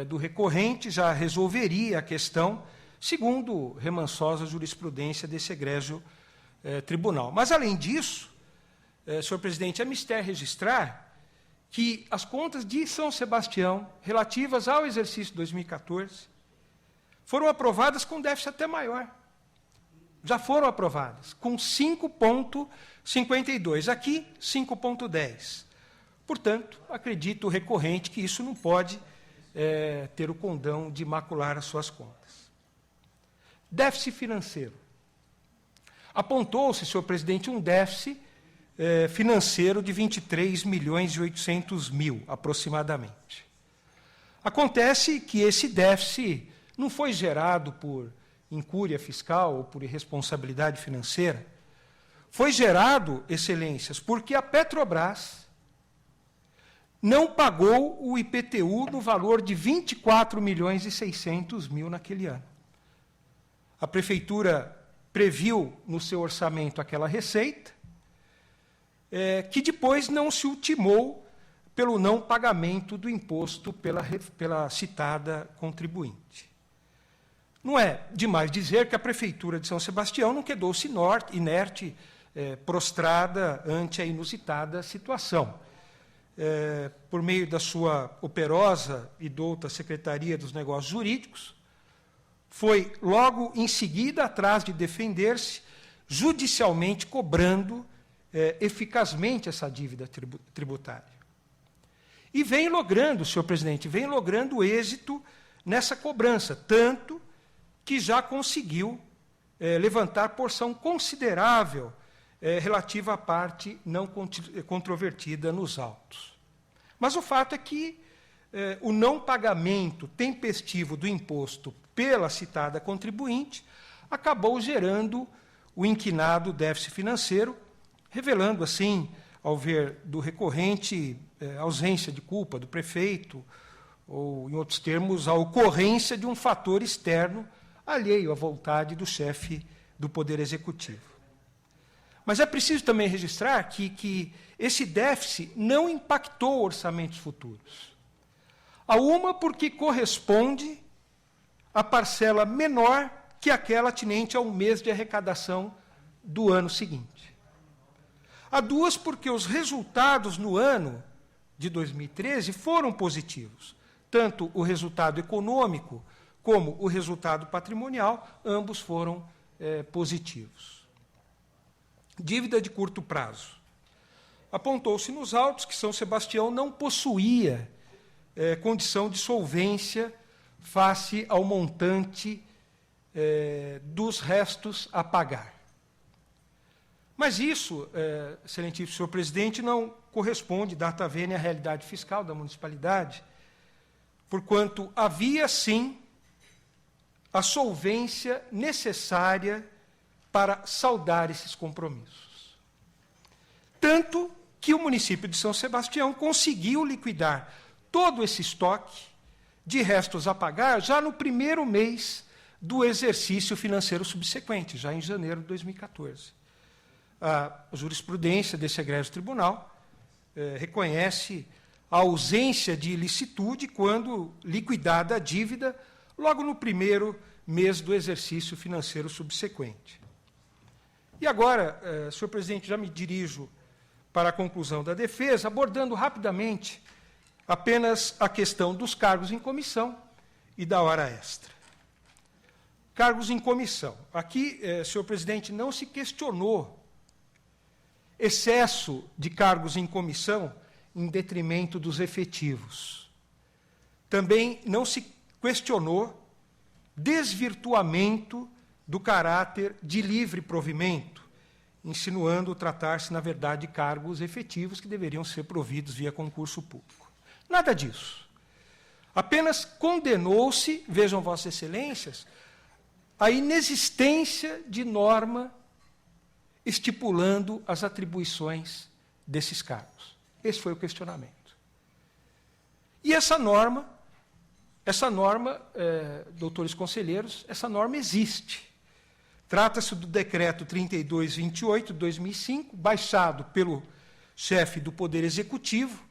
do recorrente, já resolveria a questão, segundo remansosa jurisprudência desse egrégio tribunal. Mas, além disso, senhor presidente, é mister registrar que as contas de São Sebastião, relativas ao exercício 2014, foram aprovadas com déficit até maior. Já foram aprovadas, com 5,52. Aqui, 5,10. Portanto, acredito o recorrente que isso não pode ter o condão de macular as suas contas. Déficit financeiro. Apontou-se, senhor presidente, um déficit financeiro de 23.800.000, aproximadamente. Acontece que esse déficit não foi gerado por incúria fiscal ou por irresponsabilidade financeira. Foi gerado, excelências, porque a Petrobras não pagou o IPTU no valor de 24.600.000 naquele ano. A prefeitura previu no seu orçamento aquela receita, que depois não se ultimou pelo não pagamento do imposto pela citada contribuinte. Não é demais dizer que a Prefeitura de São Sebastião não quedou-se inerte, prostrada ante a inusitada situação. Por meio da sua operosa e douta Secretaria dos Negócios Jurídicos, foi logo em seguida atrás de defender-se, judicialmente cobrando eficazmente essa dívida tributária. E vem logrando, senhor presidente, vem logrando êxito nessa cobrança, tanto que já conseguiu levantar porção considerável relativa à parte não controvertida nos autos. Mas o fato é que o não pagamento tempestivo do imposto pela citada contribuinte acabou gerando o inquinado déficit financeiro, revelando, assim, ao ver do recorrente, ausência de culpa do prefeito, ou, em outros termos, a ocorrência de um fator externo alheio à vontade do chefe do Poder Executivo. Mas é preciso também registrar que esse déficit não impactou orçamentos futuros. A uma, porque corresponde à parcela menor que aquela atinente ao mês de arrecadação do ano seguinte. A duas, porque os resultados no ano de 2013 foram positivos. Tanto o resultado econômico como o resultado patrimonial, ambos foram positivos. Dívida de curto prazo. Apontou-se nos autos que São Sebastião não possuía condição de solvência face ao montante dos restos a pagar. Mas isso, excelentíssimo senhor presidente, não corresponde, data vênia, à realidade fiscal da municipalidade, porquanto havia, sim, a solvência necessária para saldar esses compromissos. Tanto que o município de São Sebastião conseguiu liquidar todo esse estoque de restos a pagar já no primeiro mês do exercício financeiro subsequente, já em janeiro de 2014. A jurisprudência desse egrégio tribunal reconhece a ausência de ilicitude quando liquidada a dívida logo no primeiro mês do exercício financeiro subsequente. E agora, senhor presidente, já me dirijo para a conclusão da defesa, abordando rapidamente apenas a questão dos cargos em comissão e da hora extra. Cargos em comissão. Aqui, senhor presidente, não se questionou excesso de cargos em comissão em detrimento dos efetivos. Também não se questionou desvirtuamento do caráter de livre provimento, insinuando tratar-se, na verdade, de cargos efetivos que deveriam ser providos via concurso público. Nada disso. Apenas condenou-se, vejam Vossas Excelências, a inexistência de norma estipulando as atribuições desses cargos. Esse foi o questionamento. E essa norma, doutores conselheiros, essa norma existe. Trata-se do Decreto 3228, de 2005, baixado pelo chefe do Poder Executivo,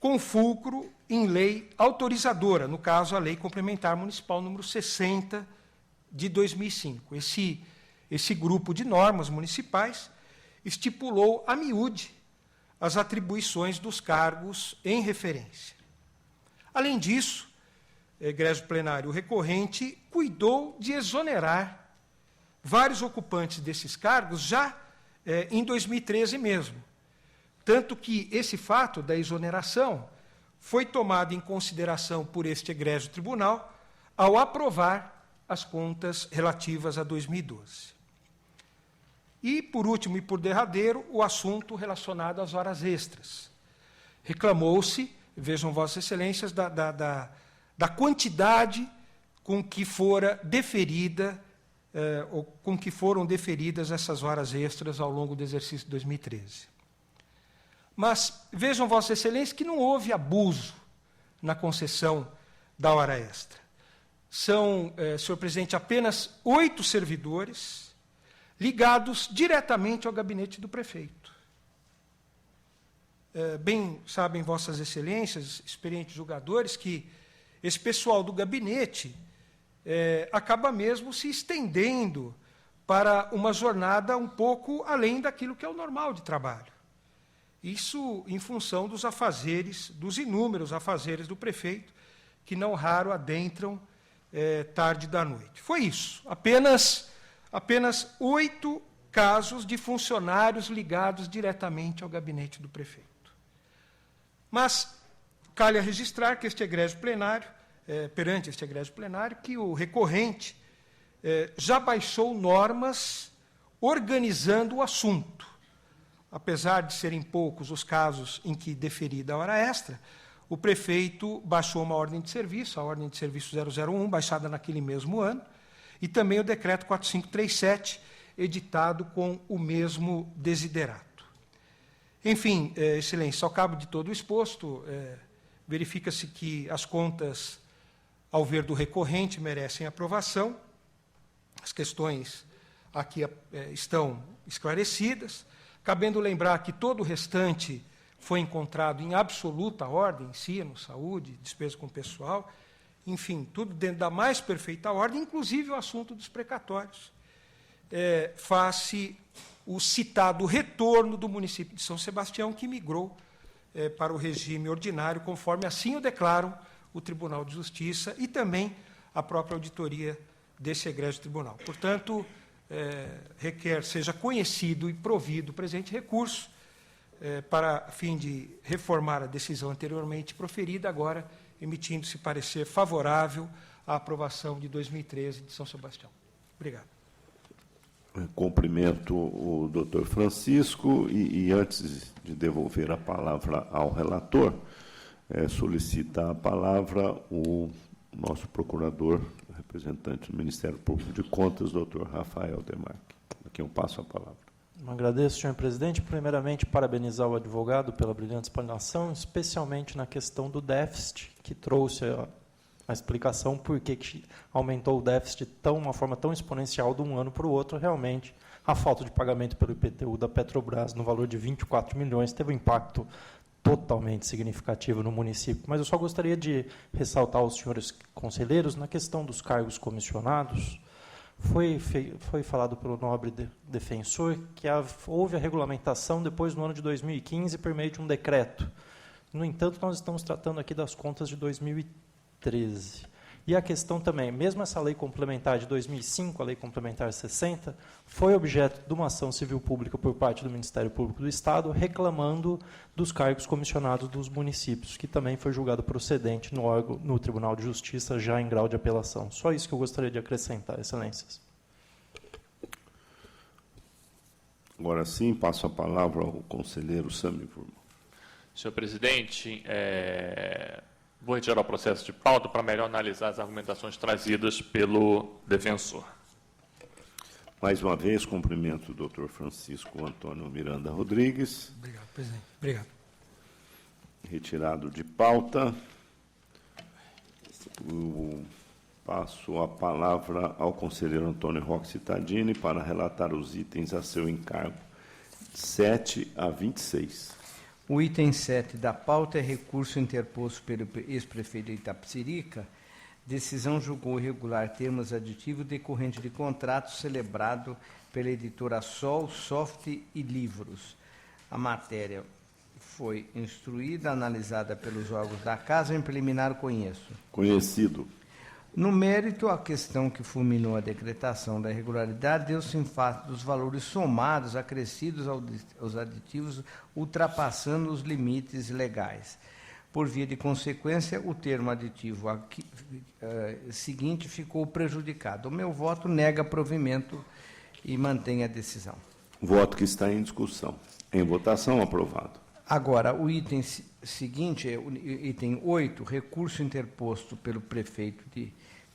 com fulcro em lei autorizadora, no caso, a Lei Complementar Municipal número 60, de 2005. Esse grupo de normas municipais estipulou a miúde as atribuições dos cargos em referência. Além disso, egrégio plenário, o recorrente cuidou de exonerar vários ocupantes desses cargos já em 2013 mesmo. Tanto que esse fato da exoneração foi tomado em consideração por este egrégio tribunal ao aprovar as contas relativas a 2012. E, por último e por derradeiro, o assunto relacionado às horas extras. Reclamou-se, vejam Vossas Excelências, da quantidade com que fora deferida ou com que foram deferidas essas horas extras ao longo do exercício de 2013. Mas vejam Vossas Excelências que não houve abuso na concessão da hora extra. São, senhor presidente, apenas 8 servidores ligados diretamente ao gabinete do prefeito. Bem sabem Vossas Excelências, experientes julgadores, que esse pessoal do gabinete acaba mesmo se estendendo para uma jornada um pouco além daquilo que é o normal de trabalho. Isso em função dos afazeres, dos inúmeros afazeres do prefeito, que não raro adentram tarde da noite. Foi isso, apenas 8 casos de funcionários ligados diretamente ao gabinete do prefeito. Mas calha registrar que este egrégio plenário, perante este egrégio plenário, que o recorrente já baixou normas organizando o assunto. Apesar de serem poucos os casos em que deferida a hora extra, o prefeito baixou uma ordem de serviço, a ordem de serviço 001, baixada naquele mesmo ano, e também o decreto 4537, editado com o mesmo desiderato. Enfim, Excelência, ao cabo de todo o exposto, verifica-se que as contas, ao ver do recorrente, merecem aprovação. As questões aqui estão esclarecidas, cabendo lembrar que todo o restante foi encontrado em absoluta ordem, ensino, saúde, despesa com pessoal, enfim, tudo dentro da mais perfeita ordem, inclusive o assunto dos precatórios, face o citado retorno do município de São Sebastião, que migrou para o regime ordinário, conforme assim o declaram o Tribunal de Justiça e também a própria auditoria desse egrégio tribunal. Portanto, requer seja conhecido e provido o presente recurso para fim de reformar a decisão anteriormente proferida, agora emitindo-se parecer favorável à aprovação de 2013 de São Sebastião. Obrigado. Cumprimento o doutor Francisco e antes de devolver a palavra ao relator, solicita a palavra o nosso procurador, representante do Ministério Público de Contas, doutor Rafael Demarque. A quem eu passo a palavra. Agradeço, senhor presidente. Primeiramente, parabenizar o advogado pela brilhante explanação, especialmente na questão do déficit, que trouxe a explicação por que aumentou o déficit de uma forma tão exponencial de um ano para o outro. Realmente, a falta de pagamento pelo IPTU da Petrobras no valor de 24 milhões teve um impacto totalmente significativo no município. Mas eu só gostaria de ressaltar aos senhores conselheiros na questão dos cargos comissionados. Foi falado pelo nobre defensor que houve a regulamentação depois no ano de 2015 por meio de um decreto. No entanto, nós estamos tratando aqui das contas de 2013. E a questão também, mesmo essa lei complementar de 2005, a lei complementar 60, foi objeto de uma ação civil pública por parte do Ministério Público do Estado, reclamando dos cargos comissionados dos municípios, que também foi julgado procedente no Tribunal de Justiça, já em grau de apelação. Só isso que eu gostaria de acrescentar, Excelências. Agora sim, passo a palavra ao conselheiro Sami Furman. Senhor presidente, vou retirar o processo de pauta para melhor analisar as argumentações trazidas pelo defensor. Mais uma vez, cumprimento o doutor Francisco Antônio Miranda Rodrigues. Obrigado, presidente. Obrigado. Retirado de pauta. Passo a palavra ao conselheiro Antônio Roque Cittadini para relatar os itens a seu encargo, 7 a 26. O item 7 da pauta é recurso interposto pelo ex-prefeito de Itapecerica. Decisão julgou irregular termos aditivos decorrente de contrato celebrado pela editora Sol, Soft e Livros. A matéria foi instruída, analisada pelos órgãos da Casa, em preliminar conheço. Conhecido. No mérito, a questão que fulminou a decretação da irregularidade deu-se em face dos valores somados acrescidos aos aditivos, ultrapassando os limites legais. Por via de consequência, o termo aditivo seguinte ficou prejudicado. O meu voto nega provimento e mantém a decisão. Voto que está em discussão. Em votação, aprovado. Agora, o item seguinte é o item 8, recurso interposto pelo prefeito de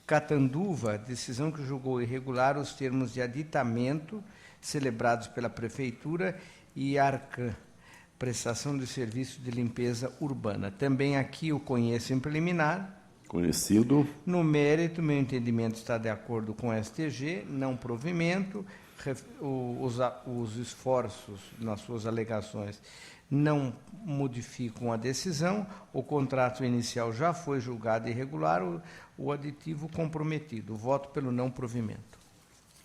Catanduva, decisão que julgou irregular os termos de aditamento celebrados pela Prefeitura e Arcan, prestação de serviço de limpeza urbana. Também aqui o conheço em preliminar. Conhecido. No mérito, meu entendimento está de acordo com o STG, não provimento. Os esforços nas suas alegações não modificam a decisão, o contrato inicial já foi julgado irregular, o aditivo comprometido. Voto pelo não provimento.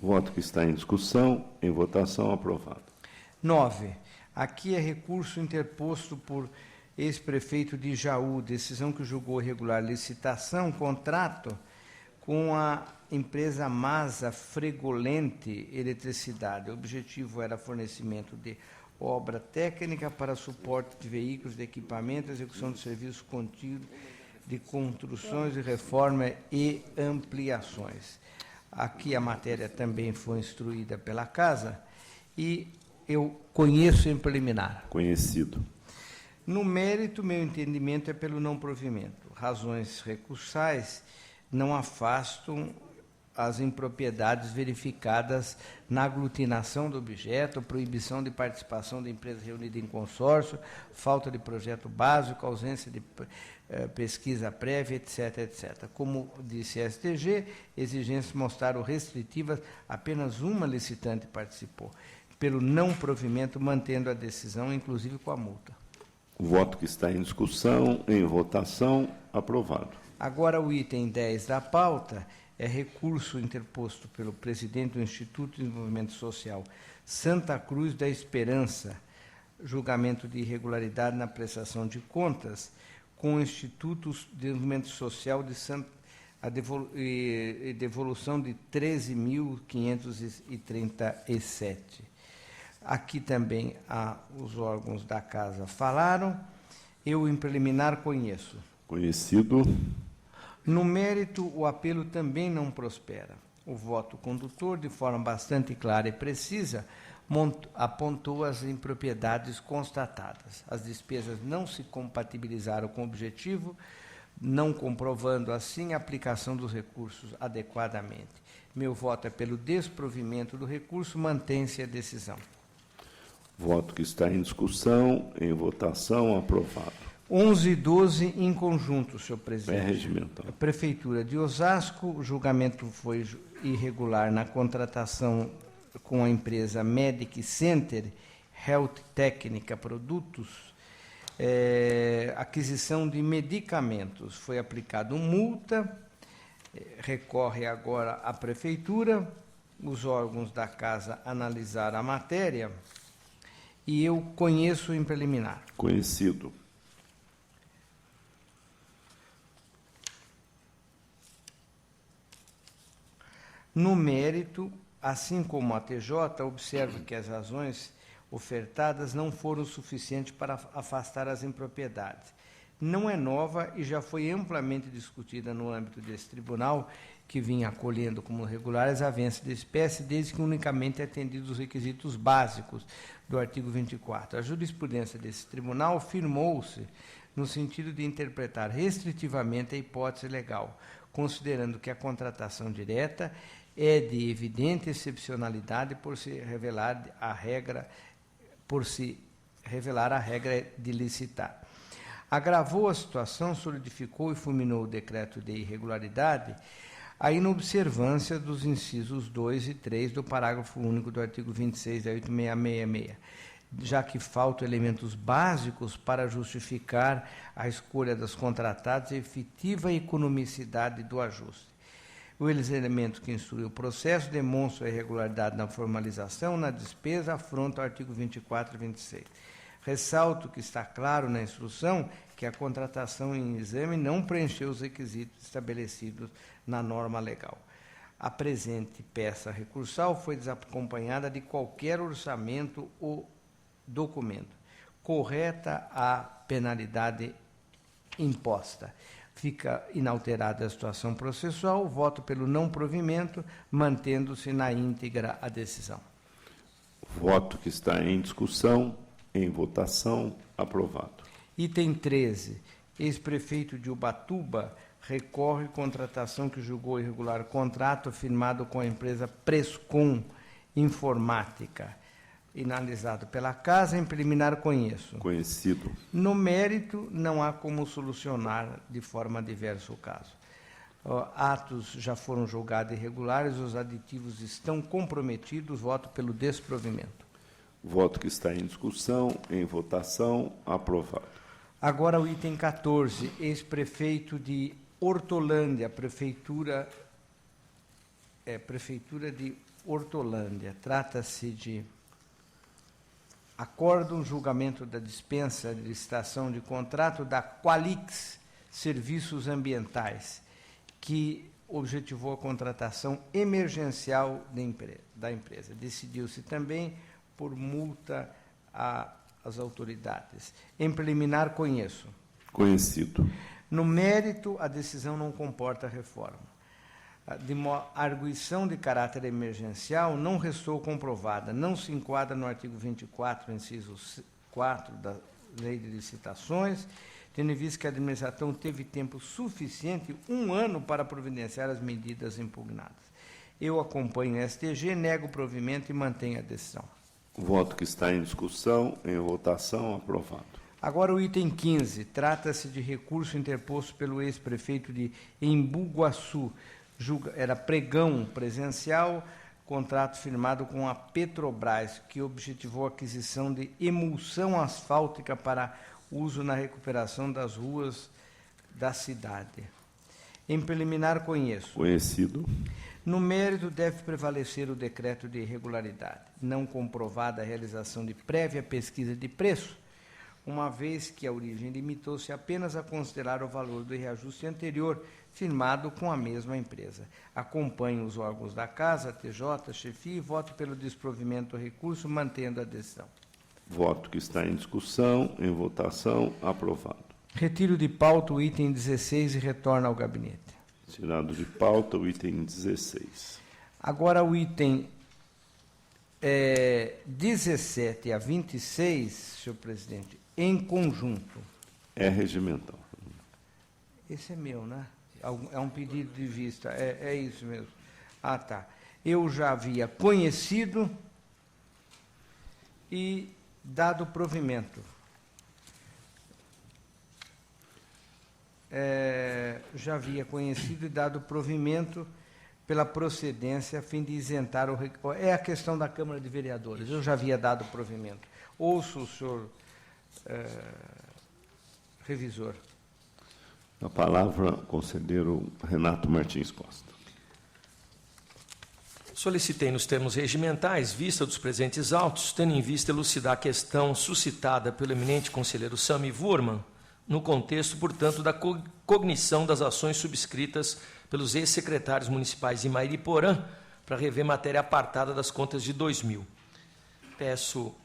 Voto que está em discussão, em votação, aprovado. 9. Aqui é recurso interposto por ex-prefeito de Jaú, decisão que julgou irregular licitação, contrato com a empresa Masa Fregolente Eletricidade. O objetivo era fornecimento de obra técnica para suporte de veículos, de equipamento, execução de serviços contínuos, de construções, de reforma e ampliações. Aqui a matéria também foi instruída pela Casa e eu conheço em preliminar. Conhecido. No mérito, meu entendimento é pelo não provimento. Razões recursais não afastam as impropriedades verificadas na aglutinação do objeto, proibição de participação da empresa reunida em consórcio, falta de projeto básico, ausência de pesquisa prévia, etc., etc. Como disse a STG, exigências mostraram restritivas, apenas uma licitante participou. Pelo não provimento, mantendo a decisão, inclusive com a multa. O voto que está em discussão, em votação, aprovado. Agora, o item 10 da pauta é recurso interposto pelo presidente do Instituto de Desenvolvimento Social Santa Cruz da Esperança, julgamento de irregularidade na prestação de contas, com o Instituto de Desenvolvimento Social de devolução de 13.537. Aqui também os órgãos da Casa falaram. Eu, em preliminar, conheço. Conhecido. No mérito, o apelo também não prospera. O voto condutor, de forma bastante clara e precisa, apontou as impropriedades constatadas. As despesas não se compatibilizaram com o objetivo, não comprovando, assim, a aplicação dos recursos adequadamente. Meu voto é pelo desprovimento do recurso, mantém-se a decisão. Voto que está em discussão, em votação, aprovado. 11 e 12 em conjunto, senhor presidente. É regimental. A Prefeitura de Osasco, o julgamento foi irregular na contratação com a empresa Medic Center, Health Técnica Produtos, aquisição de medicamentos. Foi aplicada multa, recorre agora à Prefeitura, os órgãos da Casa analisaram a matéria e eu conheço em preliminar. Conhecido. No mérito, assim como a TJ, observo que as razões ofertadas não foram suficientes para afastar as impropriedades. Não é nova e já foi amplamente discutida no âmbito desse tribunal, que vinha acolhendo como regulares a avença de espécie, desde que unicamente atendidos os requisitos básicos do artigo 24. A jurisprudência desse tribunal firmou-se no sentido de interpretar restritivamente a hipótese legal, considerando que a contratação direta é de evidente excepcionalidade por se revelar a regra de licitar. Agravou a situação, solidificou e fulminou o decreto de irregularidade a inobservância dos incisos 2 e 3 do parágrafo único do artigo 26 da 8666, já que faltam elementos básicos para justificar a escolha das contratadas e a efetiva economicidade do ajuste. Os elementos que instruem o processo demonstram a irregularidade na formalização, na despesa, afronta o artigo 24 e 26. Ressalto que está claro na instrução que a contratação em exame não preencheu os requisitos estabelecidos na norma legal. A presente peça recursal foi desacompanhada de qualquer orçamento ou documento. Correta a penalidade imposta. Fica inalterada a situação processual, voto pelo não provimento, mantendo-se na íntegra a decisão. Voto que está em discussão, em votação, aprovado. Item 13. Ex-prefeito de Ubatuba recorre contratação que julgou irregular contrato firmado com a empresa Prescom Informática. Analisado pela Casa, em preliminar conheço. Conhecido. No mérito, não há como solucionar de forma diversa o caso. Atos já foram julgados irregulares, os aditivos estão comprometidos, voto pelo desprovimento. Voto que está em discussão, em votação, aprovado. Agora o item 14, ex-prefeito de Hortolândia, Prefeitura de Hortolândia. Trata-se de acórdão julgamento da dispensa de licitação de contrato da Qualix Serviços Ambientais, que objetivou a contratação emergencial da empresa. Decidiu-se também por multa às autoridades. Em preliminar, conheço. Conhecido. No mérito, a decisão não comporta reforma. De arguição de caráter emergencial não restou comprovada, não se enquadra no artigo 24, inciso 4 da Lei de Licitações, tendo em vista que a administração teve tempo suficiente, 1 ano, para providenciar as medidas impugnadas. Eu acompanho o STG, nego o provimento e mantenho a decisão. Voto que está em discussão, em votação, aprovado. Agora o item 15, trata-se de recurso interposto pelo ex-prefeito de Embu-Guaçu, era pregão presencial, contrato firmado com a Petrobras, que objetivou a aquisição de emulsão asfáltica para uso na recuperação das ruas da cidade. Em preliminar, conheço. Conhecido. No mérito, deve prevalecer o decreto de irregularidade, não comprovada a realização de prévia pesquisa de preço, uma vez que a origem limitou-se apenas a considerar o valor do reajuste anterior, firmado com a mesma empresa. Acompanho os órgãos da Casa, TJ, chefia, e voto pelo desprovimento do recurso, mantendo a decisão. Voto que está em discussão, em votação, aprovado. Retiro de pauta o item 16 e retorno ao gabinete. Tirado de pauta o item 16. Agora o item 17 a 26, senhor presidente, em conjunto. É regimental. Esse é meu, né? É um pedido de vista, é isso mesmo. Ah, tá. Eu já havia conhecido e dado provimento. Já havia conhecido e dado provimento pela procedência a fim de isentar o... É a questão da Câmara de Vereadores. Eu já havia dado provimento. Ouço o senhor revisor. A palavra, conselheiro Renato Martins Costa. Solicitei nos termos regimentais, vista dos presentes autos, tendo em vista elucidar a questão suscitada pelo eminente conselheiro Sami Wurman, no contexto, portanto, da cognição das ações subscritas pelos ex-secretários municipais de Mairiporã para rever matéria apartada das contas de 2000. Peço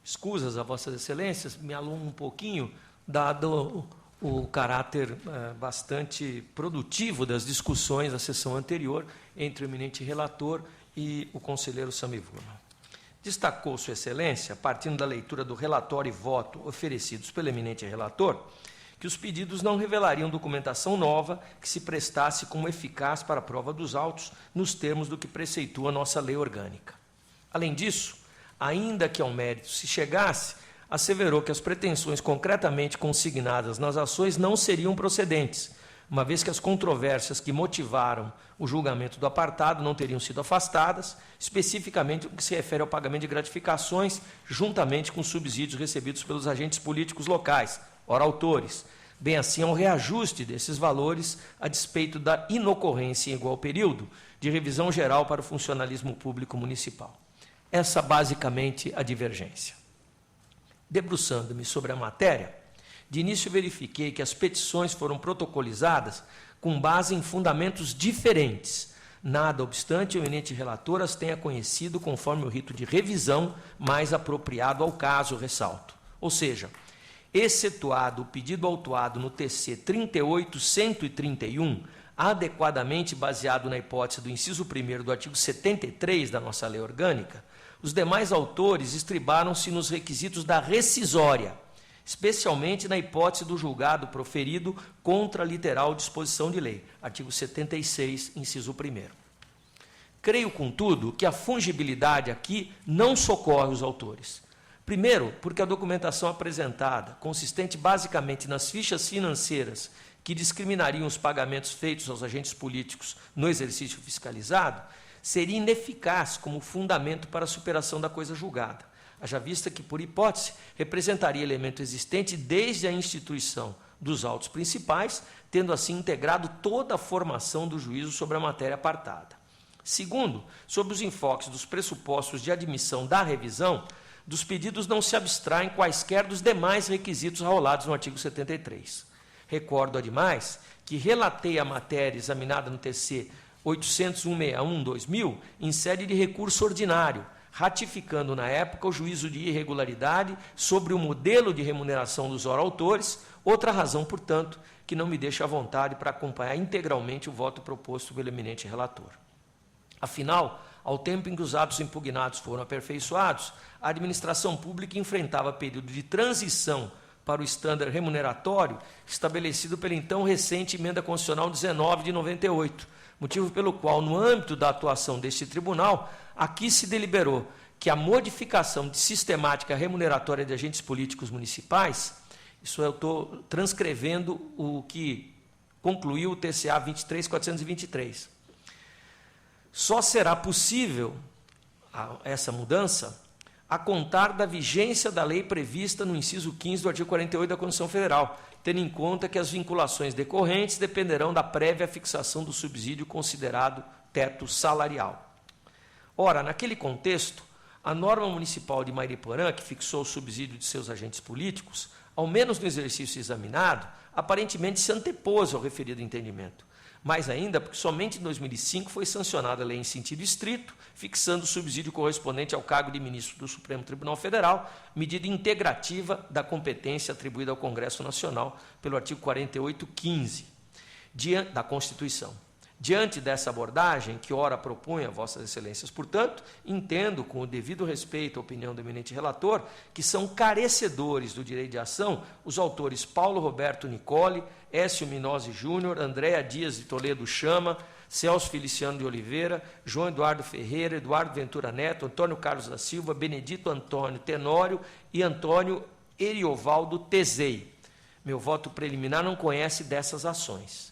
escusas a vossas excelências, me alongo um pouquinho, dado o caráter bastante produtivo das discussões da sessão anterior entre o eminente relator e o conselheiro Samivuna. Destacou Sua Excelência, partindo da leitura do relatório e voto oferecidos pelo eminente relator, que os pedidos não revelariam documentação nova que se prestasse como eficaz para a prova dos autos nos termos do que preceitua nossa lei orgânica. Além disso, ainda que ao mérito se chegasse, asseverou que as pretensões concretamente consignadas nas ações não seriam procedentes, uma vez que as controvérsias que motivaram o julgamento do apartado não teriam sido afastadas, especificamente no que se refere ao pagamento de gratificações, juntamente com subsídios recebidos pelos agentes políticos locais, ora autores, bem assim ao reajuste desses valores a despeito da inocorrência em igual período de revisão geral para o funcionalismo público municipal. Essa basicamente a divergência. Debruçando-me sobre a matéria, de início verifiquei que as petições foram protocolizadas com base em fundamentos diferentes. Nada obstante, o eminente relator as tenha conhecido conforme o rito de revisão mais apropriado ao caso, ressalto. Ou seja, excetuado o pedido autuado no TC 38.131, adequadamente baseado na hipótese do inciso 1º do artigo 73 da nossa lei orgânica, os demais autores estribaram-se nos requisitos da rescisória, especialmente na hipótese do julgado proferido contra a literal disposição de lei, artigo 76, inciso 1º. Creio, contudo, que a fungibilidade aqui não socorre os autores. Primeiro, porque a documentação apresentada, consistente basicamente nas fichas financeiras que discriminariam os pagamentos feitos aos agentes políticos no exercício fiscalizado, seria ineficaz como fundamento para a superação da coisa julgada, haja vista que, por hipótese, representaria elemento existente desde a instituição dos autos principais, tendo assim integrado toda a formação do juízo sobre a matéria apartada. Segundo, sob os enfoques dos pressupostos de admissão da revisão, dos pedidos não se abstraem quaisquer dos demais requisitos arrolados no artigo 73. Recordo, ademais, que relatei a matéria examinada no TC 801.61/2000 em sede de recurso ordinário, ratificando na época o juízo de irregularidade sobre o modelo de remuneração dos ora-autores, outra razão, portanto, que não me deixa à vontade para acompanhar integralmente o voto proposto pelo eminente relator. Afinal, ao tempo em que os atos impugnados foram aperfeiçoados, a administração pública enfrentava período de transição para o estándar remuneratório estabelecido pela então recente Emenda Constitucional 19 de 98, motivo pelo qual, no âmbito da atuação deste tribunal, aqui se deliberou que a modificação de sistemática remuneratória de agentes políticos municipais, isso eu estou transcrevendo o que concluiu o TCA 23.423, só será possível essa mudança a contar da vigência da lei prevista no inciso 15 do artigo 48 da Constituição Federal, tendo em conta que as vinculações decorrentes dependerão da prévia fixação do subsídio considerado teto salarial. Ora, naquele contexto, a norma municipal de Mairiporã, que fixou o subsídio de seus agentes políticos, ao menos no exercício examinado, aparentemente se antepôs ao referido entendimento. Mais ainda, porque somente em 2005 foi sancionada a lei em sentido estrito, fixando o subsídio correspondente ao cargo de ministro do Supremo Tribunal Federal, medida integrativa da competência atribuída ao Congresso Nacional pelo artigo 48.15 da Constituição. Diante dessa abordagem, que ora propunha Vossas Excelências, portanto, entendo, com o devido respeito à opinião do eminente relator, que são carecedores do direito de ação os autores Paulo Roberto Nicoli, Écio Minozzi Júnior, Andréa Dias de Toledo Chama, Celso Feliciano de Oliveira, João Eduardo Ferreira, Eduardo Ventura Neto, Antônio Carlos da Silva, Benedito Antônio Tenório e Antônio Eriovaldo Tezei. Meu voto preliminar não conhece dessas ações.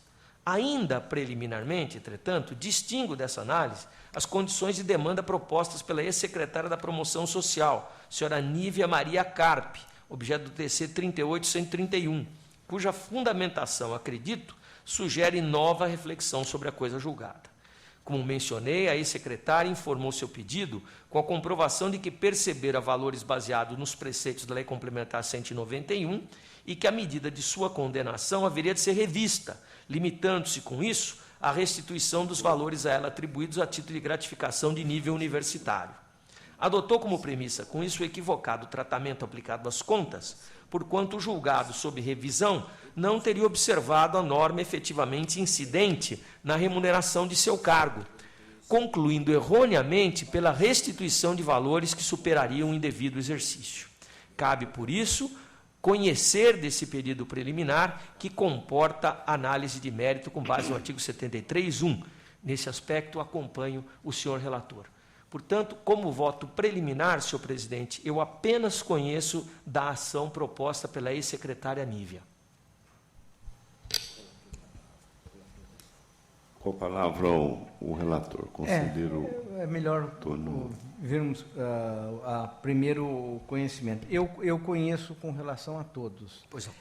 Ainda preliminarmente, entretanto, distingo dessa análise as condições de demanda propostas pela ex-secretária da Promoção Social, senhora Nívia Maria Carpe, objeto do TC 38.131, cuja fundamentação, acredito, sugere nova reflexão sobre a coisa julgada. Como mencionei, a ex-secretária informou seu pedido com a comprovação de que percebera valores baseados nos preceitos da Lei Complementar 191 e que a medida de sua condenação haveria de ser revista, limitando-se com isso à restituição dos valores a ela atribuídos a título de gratificação de nível universitário. Adotou como premissa, com isso, o equivocado tratamento aplicado às contas, porquanto o julgado sob revisão não teria observado a norma efetivamente incidente na remuneração de seu cargo, concluindo erroneamente pela restituição de valores que superariam o indevido exercício. Cabe, por isso, conhecer desse pedido preliminar, que comporta análise de mérito com base no artigo 73.1. Nesse aspecto, acompanho o senhor relator. Portanto, como voto preliminar, senhor presidente, eu apenas conheço da ação proposta pela ex-secretária Nívia. Com a palavra o relator, conselheiro. É melhor vermos primeiro o conhecimento. Eu conheço com relação a todos. Pois não.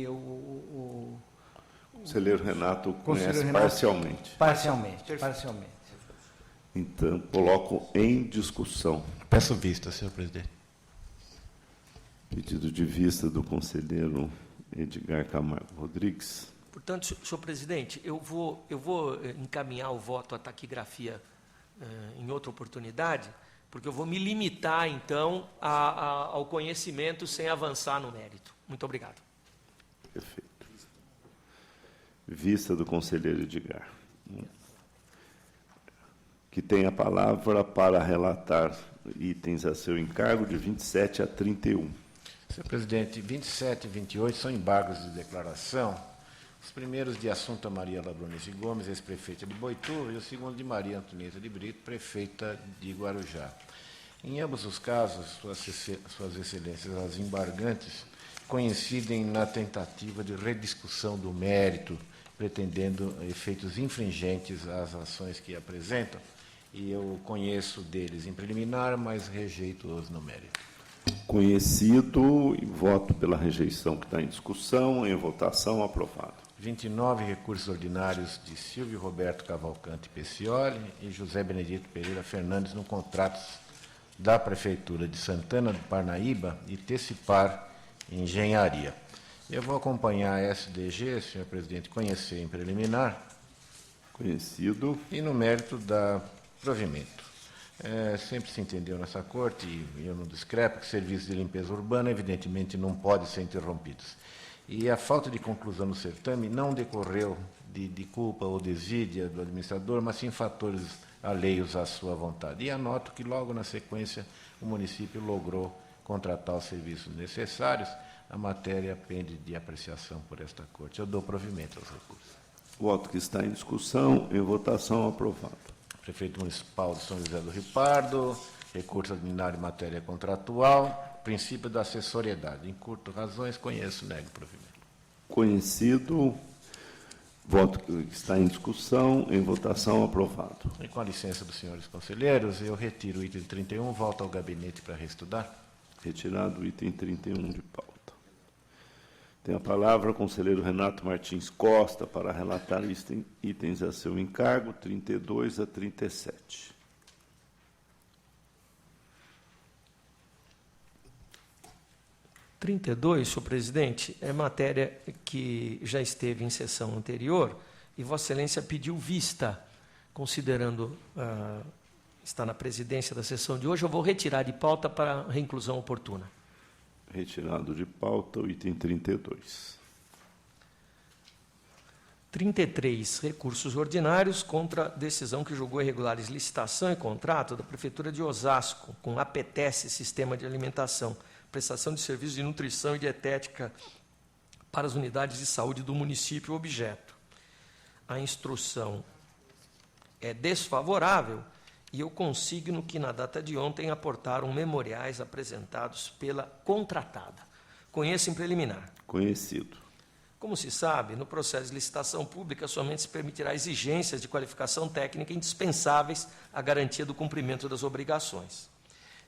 O conselheiro Renato conhece Renato, parcialmente. Parcialmente. Então, coloco em discussão. Peço vista, senhor presidente. Pedido de vista do conselheiro Edgar Camargo Rodrigues. Portanto, senhor presidente, eu vou encaminhar o voto à taquigrafia em outra oportunidade, porque eu vou me limitar, então, ao conhecimento sem avançar no mérito. Muito obrigado. Perfeito. Vista do conselheiro Edgar, que tem a palavra para relatar itens a seu encargo de 27 a 31. Senhor presidente, 27 e 28 são embargos de declaração. Os primeiros de Assunta Maria Labronice Gomes, ex-prefeita de Boituva, e o segundo de Maria Antonieta de Brito, prefeita de Guarujá. Em ambos os casos, suas excelências, as embargantes, coincidem na tentativa de rediscussão do mérito, pretendendo efeitos infringentes às ações que apresentam, e eu conheço deles em preliminar, mas rejeito-os no mérito. Conhecido, e voto pela rejeição que está em discussão. Em votação, aprovado. 29 recursos ordinários de Silvio Roberto Cavalcante Pecioli e José Benedito Pereira Fernandes no contratos da Prefeitura de Santana do Parnaíba e Tecipar Engenharia. Eu vou acompanhar a SDG, senhor presidente, conhecer em preliminar. Conhecido. E no mérito da provimento. Sempre se entendeu nessa corte, e eu não discrepo, que serviços de limpeza urbana, evidentemente, não podem ser interrompidos. E a falta de conclusão do certame não decorreu de culpa ou desídia do administrador, mas sim fatores alheios à sua vontade. E anoto que, logo na sequência, o município logrou contratar os serviços necessários. A matéria pende de apreciação por esta corte. Eu dou provimento aos recursos. Voto que está em discussão. Em votação, aprovado. Prefeito Municipal de São José do Rio Pardo, recurso ordinário em matéria contratual, princípio da assessoriedade. Em curto razões, conheço, nego provimento. Conhecido. Voto que está em discussão. Em votação, aprovado. E com a licença dos senhores conselheiros, eu retiro o item 31, volto ao gabinete para reestudar. Retirado o item 31 de pauta. Tem a palavra o conselheiro Renato Martins Costa para relatar itens a seu encargo, 32 a 37. Senhor presidente, é matéria que já esteve em sessão anterior e Vossa Excelência pediu vista, considerando está na presidência da sessão de hoje, eu vou retirar de pauta para reinclusão oportuna. Retirado de pauta o item 32. 33, recursos ordinários contra decisão que julgou irregulares licitação e contrato da Prefeitura de Osasco, com APTS, Sistema de Alimentação, prestação de serviços de nutrição e dietética para as unidades de saúde do município objeto. A instrução é desfavorável e eu consigno que, na data de ontem, aportaram memoriais apresentados pela contratada. Conheço em preliminar. Conhecido. Como se sabe, no processo de licitação pública, somente se permitirá exigências de qualificação técnica indispensáveis à garantia do cumprimento das obrigações.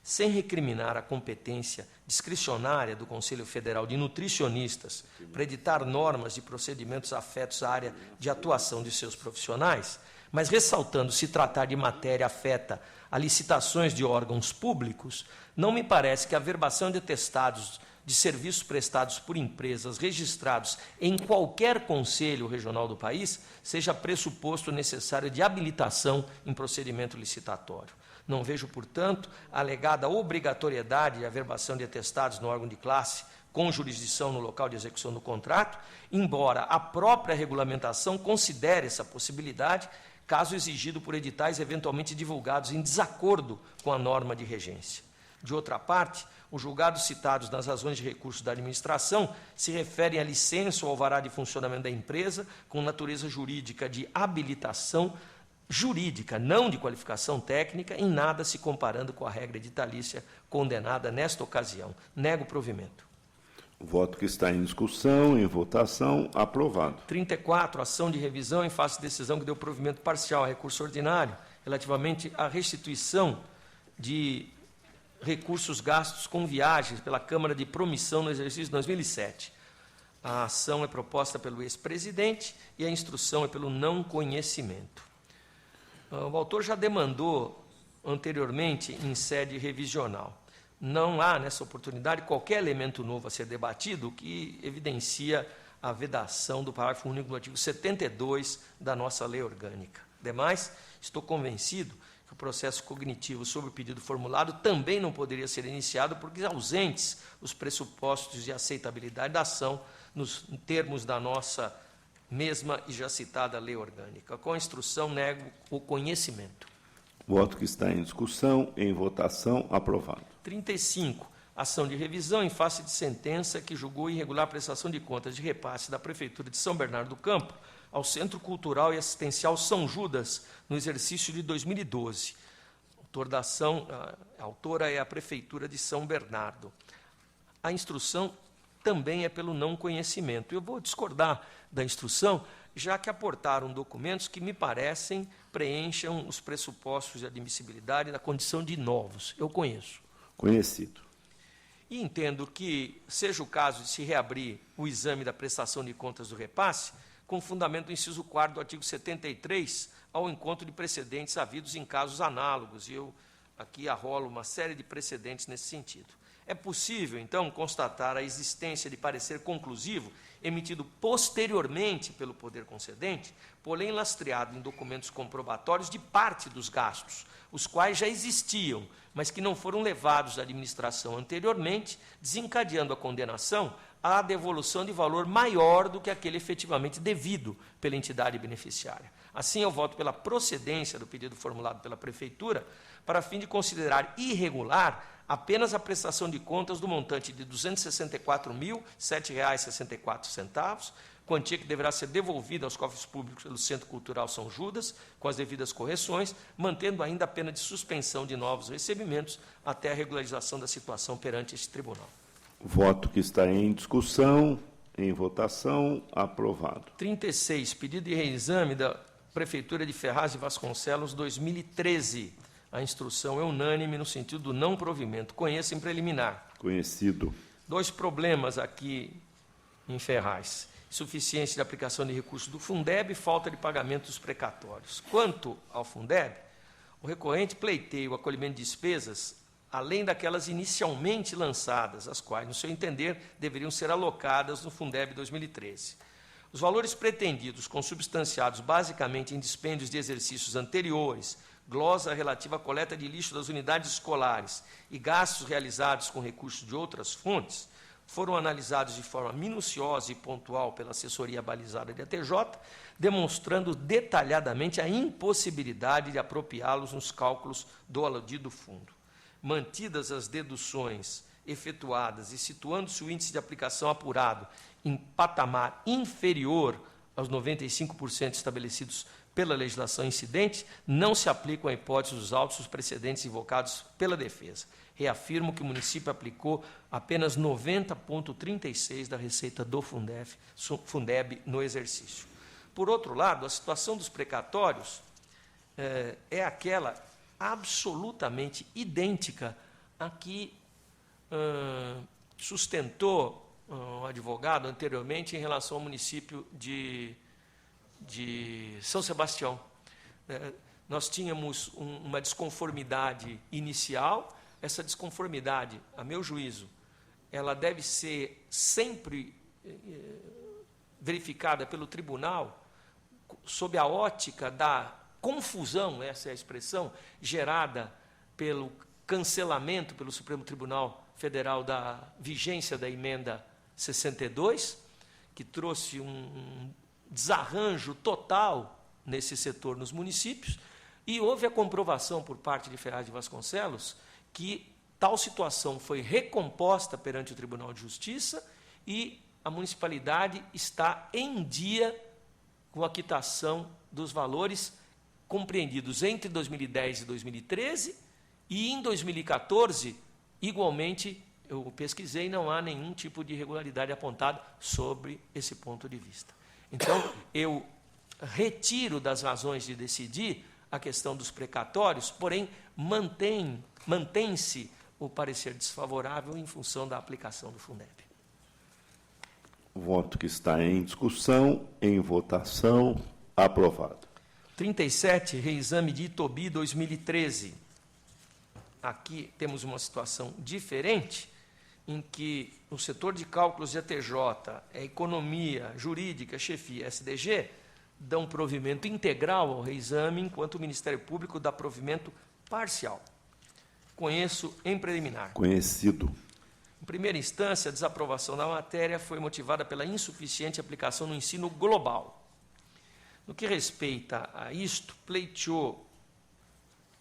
Sem recriminar a competência discricionária do Conselho Federal de Nutricionistas para editar normas de procedimentos afetos à área de atuação de seus profissionais, mas ressaltando se tratar de matéria afeta a licitações de órgãos públicos, não me parece que a averbação de atestados de serviços prestados por empresas registrados em qualquer conselho regional do país seja pressuposto necessário de habilitação em procedimento licitatório. Não vejo, portanto, a alegada obrigatoriedade de averbação de atestados no órgão de classe com jurisdição no local de execução do contrato, embora a própria regulamentação considere essa possibilidade, caso exigido por editais eventualmente divulgados em desacordo com a norma de regência. De outra parte, os julgados citados nas razões de recurso da administração se referem à licença ou alvará de funcionamento da empresa com natureza jurídica de habilitação jurídica, não de qualificação técnica, em nada se comparando com a regra editalícia condenada nesta ocasião. Nego o provimento. O voto que está em discussão, em votação, aprovado. 34, ação de revisão em face de decisão que deu provimento parcial a recurso ordinário relativamente à restituição de recursos gastos com viagens pela Câmara de Promissão no exercício de 2007. A ação é proposta pelo ex-presidente e a instrução é pelo não conhecimento. O autor já demandou anteriormente em sede revisional. Não há, nessa oportunidade, qualquer elemento novo a ser debatido que evidencia a vedação do parágrafo único do artigo 72 da nossa lei orgânica. Demais, estou convencido que o processo cognitivo sobre o pedido formulado também não poderia ser iniciado porque ausentes os pressupostos de aceitabilidade da ação nos termos da nossa mesma e já citada lei orgânica. Com a instrução, nego o conhecimento. Voto que está em discussão, em votação, aprovado. 35, ação de revisão em face de sentença que julgou irregular a prestação de contas de repasse da Prefeitura de São Bernardo do Campo ao Centro Cultural e Assistencial São Judas, no exercício de 2012. Autor da ação, a autora é a Prefeitura de São Bernardo. A instrução também é pelo não conhecimento. Eu vou discordar da instrução, já que aportaram documentos que me parecem preencham os pressupostos de admissibilidade na condição de novos. Eu conheço. Conhecido. E entendo que seja o caso de se reabrir o exame da prestação de contas do repasse, com fundamento no inciso 4º do artigo 73, ao encontro de precedentes havidos em casos análogos. E eu aqui arrolo uma série de precedentes nesse sentido. É possível, então, constatar a existência de parecer conclusivo emitido posteriormente pelo poder concedente, porém lastreado em documentos comprobatórios de parte dos gastos, os quais já existiam, mas que não foram levados à administração anteriormente, desencadeando a condenação à devolução de valor maior do que aquele efetivamente devido pela entidade beneficiária. Assim, eu voto pela procedência do pedido formulado pela Prefeitura, para fim de considerar irregular apenas a prestação de contas do montante de R$ 264.007,64, quantia que deverá ser devolvida aos cofres públicos pelo Centro Cultural São Judas, com as devidas correções, mantendo ainda a pena de suspensão de novos recebimentos até a regularização da situação perante este tribunal. Voto que está em discussão, em votação, aprovado. 36, pedido de reexame da Prefeitura de Ferraz de Vasconcelos, 2013. A instrução é unânime no sentido do não provimento. Conheço em preliminar. Conhecido. 2 problemas aqui em Ferraz. Insuficiência de aplicação de recursos do Fundeb e falta de pagamento dos precatórios. Quanto ao Fundeb, o recorrente pleiteia o acolhimento de despesas, além daquelas inicialmente lançadas, as quais, no seu entender, deveriam ser alocadas no Fundeb 2013. Os valores pretendidos, consubstanciados basicamente em dispêndios de exercícios anteriores, glosa relativa à coleta de lixo das unidades escolares e gastos realizados com recursos de outras fontes, foram analisados de forma minuciosa e pontual pela assessoria balizada de ATJ, demonstrando detalhadamente a impossibilidade de apropriá-los nos cálculos do aludido fundo. Mantidas as deduções efetuadas e situando-se o índice de aplicação apurado em patamar inferior aos 95% estabelecidos pela legislação incidente, não se aplicam a hipótese dos autos os precedentes invocados pela defesa. Reafirmo que o município aplicou apenas 90,36% da receita do Fundeb no exercício. Por outro lado, a situação dos precatórios é aquela absolutamente idêntica a que sustentou o advogado anteriormente em relação ao município de São Sebastião. Nós tínhamos uma desconformidade inicial, essa desconformidade, a meu juízo, ela deve ser sempre verificada pelo tribunal sob a ótica da confusão, essa é a expressão, gerada pelo cancelamento pelo Supremo Tribunal Federal da vigência da emenda 62, que trouxe um desarranjo total nesse setor nos municípios, e houve a comprovação por parte de Ferraz de Vasconcelos que tal situação foi recomposta perante o Tribunal de Justiça e a municipalidade está em dia com a quitação dos valores compreendidos entre 2010 e 2013, e em 2014, igualmente, eu pesquisei, não há nenhum tipo de irregularidade apontada sobre esse ponto de vista. Então, eu retiro das razões de decidir a questão dos precatórios, porém, mantém-se o parecer desfavorável em função da aplicação do Fundeb. O voto que está em discussão, em votação, aprovado. 37, reexame de Itobi 2013. Aqui temos uma situação diferente, em que o setor de cálculos de ATJ, economia, jurídica, chefia, SDG, dão provimento integral ao reexame, enquanto o Ministério Público dá provimento parcial. Conheço em preliminar. Conhecido. Em primeira instância, a desaprovação da matéria foi motivada pela insuficiente aplicação no ensino global. No que respeita a isto, pleiteou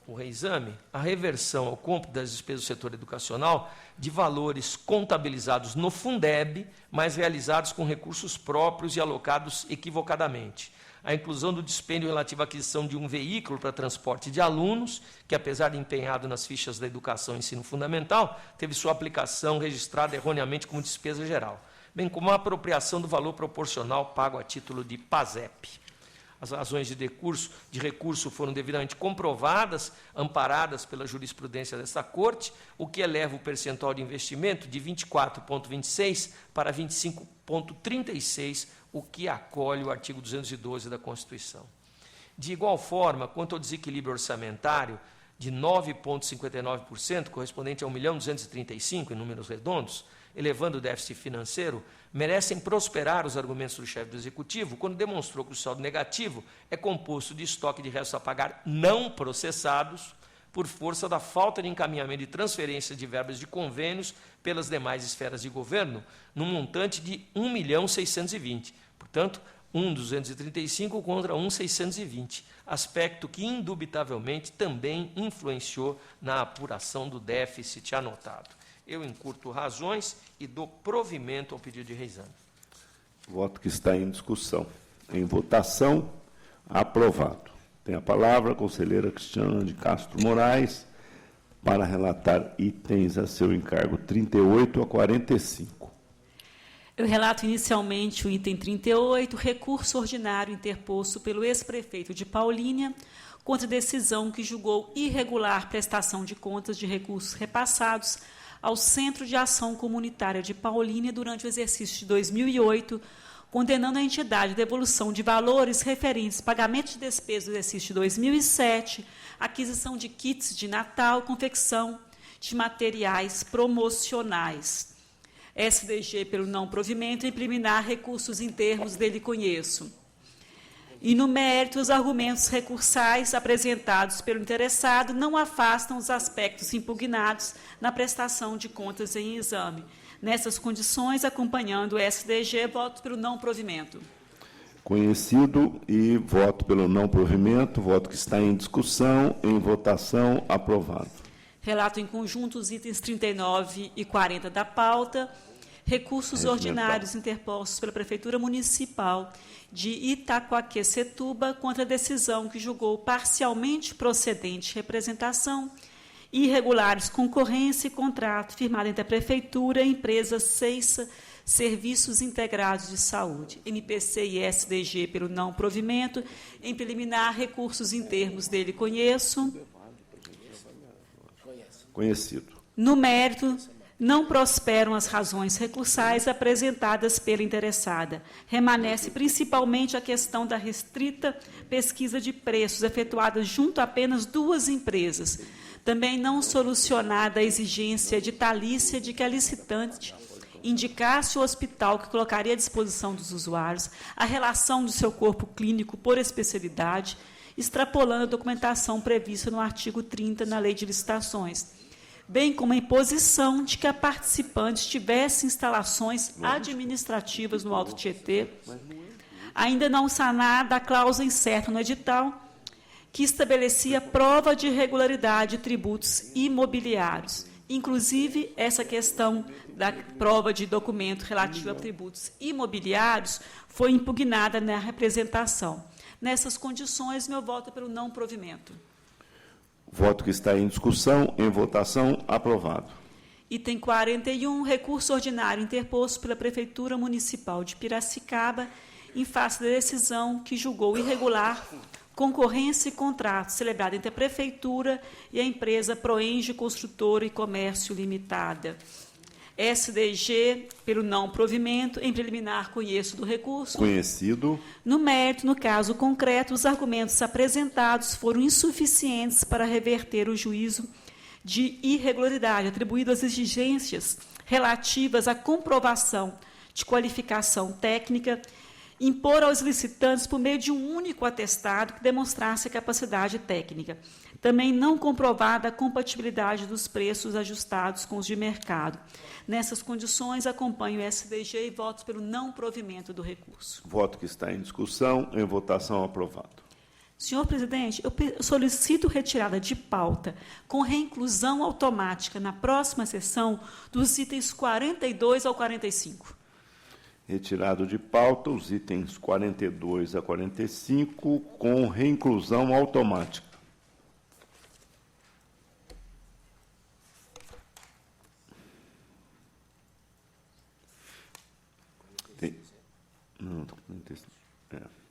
o reexame a reversão ao cômputo das despesas do setor educacional de valores contabilizados no Fundeb, mas realizados com recursos próprios e alocados equivocadamente. A inclusão do dispêndio relativo à aquisição de um veículo para transporte de alunos, que, apesar de empenhado nas fichas da educação e ensino fundamental, teve sua aplicação registrada erroneamente como despesa geral, bem como a apropriação do valor proporcional pago a título de PASEP. As razões de recurso foram devidamente comprovadas, amparadas pela jurisprudência desta Corte, o que eleva o percentual de investimento de 24,26% para 25,36%, o que acolhe o artigo 212 da Constituição. De igual forma, quanto ao desequilíbrio orçamentário de 9,59%, correspondente a 1.235.000 em números redondos, elevando o déficit financeiro, merecem prosperar os argumentos do chefe do Executivo, quando demonstrou que o saldo negativo é composto de estoque de restos a pagar não processados, por força da falta de encaminhamento de transferência de verbas de convênios pelas demais esferas de governo, num montante de 1.620.000. Portanto, 1.235 contra 1.620, aspecto que, indubitavelmente, também influenciou na apuração do déficit anotado. Eu encurto razões e dou provimento ao pedido de reexame. Voto que está em discussão. Em votação, aprovado. Tem a palavra a conselheira Cristiana de Castro Moraes para relatar itens a seu encargo 38 a 45. Eu relato inicialmente o item 38, recurso ordinário interposto pelo ex-prefeito de Paulínia contra decisão que julgou irregular prestação de contas de recursos repassados ao Centro de Ação Comunitária de Paulínia durante o exercício de 2008, condenando a entidade à devolução de valores referentes ao pagamento de despesas do exercício de 2007, aquisição de kits de Natal, confecção de materiais promocionais. SDG pelo não provimento e preliminar recursos em termos dele conheço. E, no mérito, os argumentos recursais apresentados pelo interessado não afastam os aspectos impugnados na prestação de contas em exame. Nessas condições, acompanhando o SDG, voto pelo não provimento. Conhecido e voto pelo não provimento, voto que está em discussão, em votação, aprovado. Relato em conjunto os itens 39 e 40 da pauta. Recursos ordinários interpostos pela Prefeitura Municipal de Itacoaquecetuba contra a decisão que julgou parcialmente procedente representação, irregulares concorrência e contrato firmado entre a Prefeitura e a empresa Ceissa Serviços Integrados de Saúde, MPC e SDG pelo não provimento, em preliminar recursos em termos dele conheço. Conhecido. No mérito, Não prosperam as razões recursais apresentadas pela interessada. Remanesce principalmente a questão da restrita pesquisa de preços efetuada junto a apenas 2 empresas. Também não solucionada a exigência editalícia de que a licitante indicasse o hospital que colocaria à disposição dos usuários a relação do seu corpo clínico por especialidade, extrapolando a documentação prevista no artigo 30 na Lei de Licitações, bem como a imposição de que a participante tivesse instalações administrativas no Alto Tietê, ainda não sanada a cláusula incerta no edital, que estabelecia prova de irregularidade de tributos imobiliários. Inclusive, essa questão da prova de documento relativo a tributos imobiliários foi impugnada na representação. Nessas condições, meu voto é pelo não provimento. Voto que está em discussão, em votação, aprovado. Item 41, recurso ordinário interposto pela Prefeitura Municipal de Piracicaba em face da decisão que julgou irregular concorrência e contrato celebrado entre a Prefeitura e a empresa Proenge Construtora e Comércio Limitada. SDG, pelo não provimento, em preliminar conheço do recurso. Conhecido. No mérito, no caso concreto, os argumentos apresentados foram insuficientes para reverter o juízo de irregularidade atribuído às exigências relativas à comprovação de qualificação técnica, impor aos licitantes por meio de um único atestado que demonstrasse a capacidade técnica. Também não comprovada a compatibilidade dos preços ajustados com os de mercado. Nessas condições, acompanho o SDG e voto pelo não provimento do recurso. Voto que está em discussão, em votação, aprovado. Senhor presidente, eu solicito retirada de pauta com reinclusão automática na próxima sessão dos itens 42 ao 45. Retirado de pauta os itens 42 a 45, com reinclusão automática.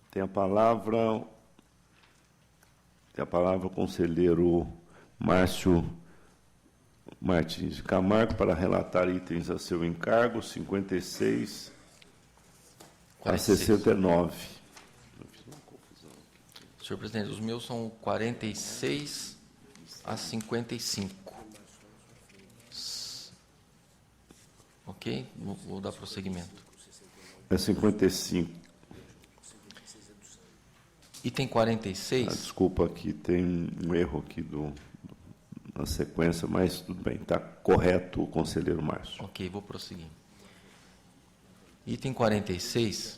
Tem a palavra o conselheiro Márcio Martins de Camargo para relatar itens a seu encargo, 56 a 69. Senhor presidente, os meus são 46 a 55. Ok? Vou dar prosseguimento. É 55. Item 46. Desculpa, aqui tem um erro aqui na sequência, mas tudo bem, está correto o conselheiro Márcio. Ok, vou prosseguir. Item 46.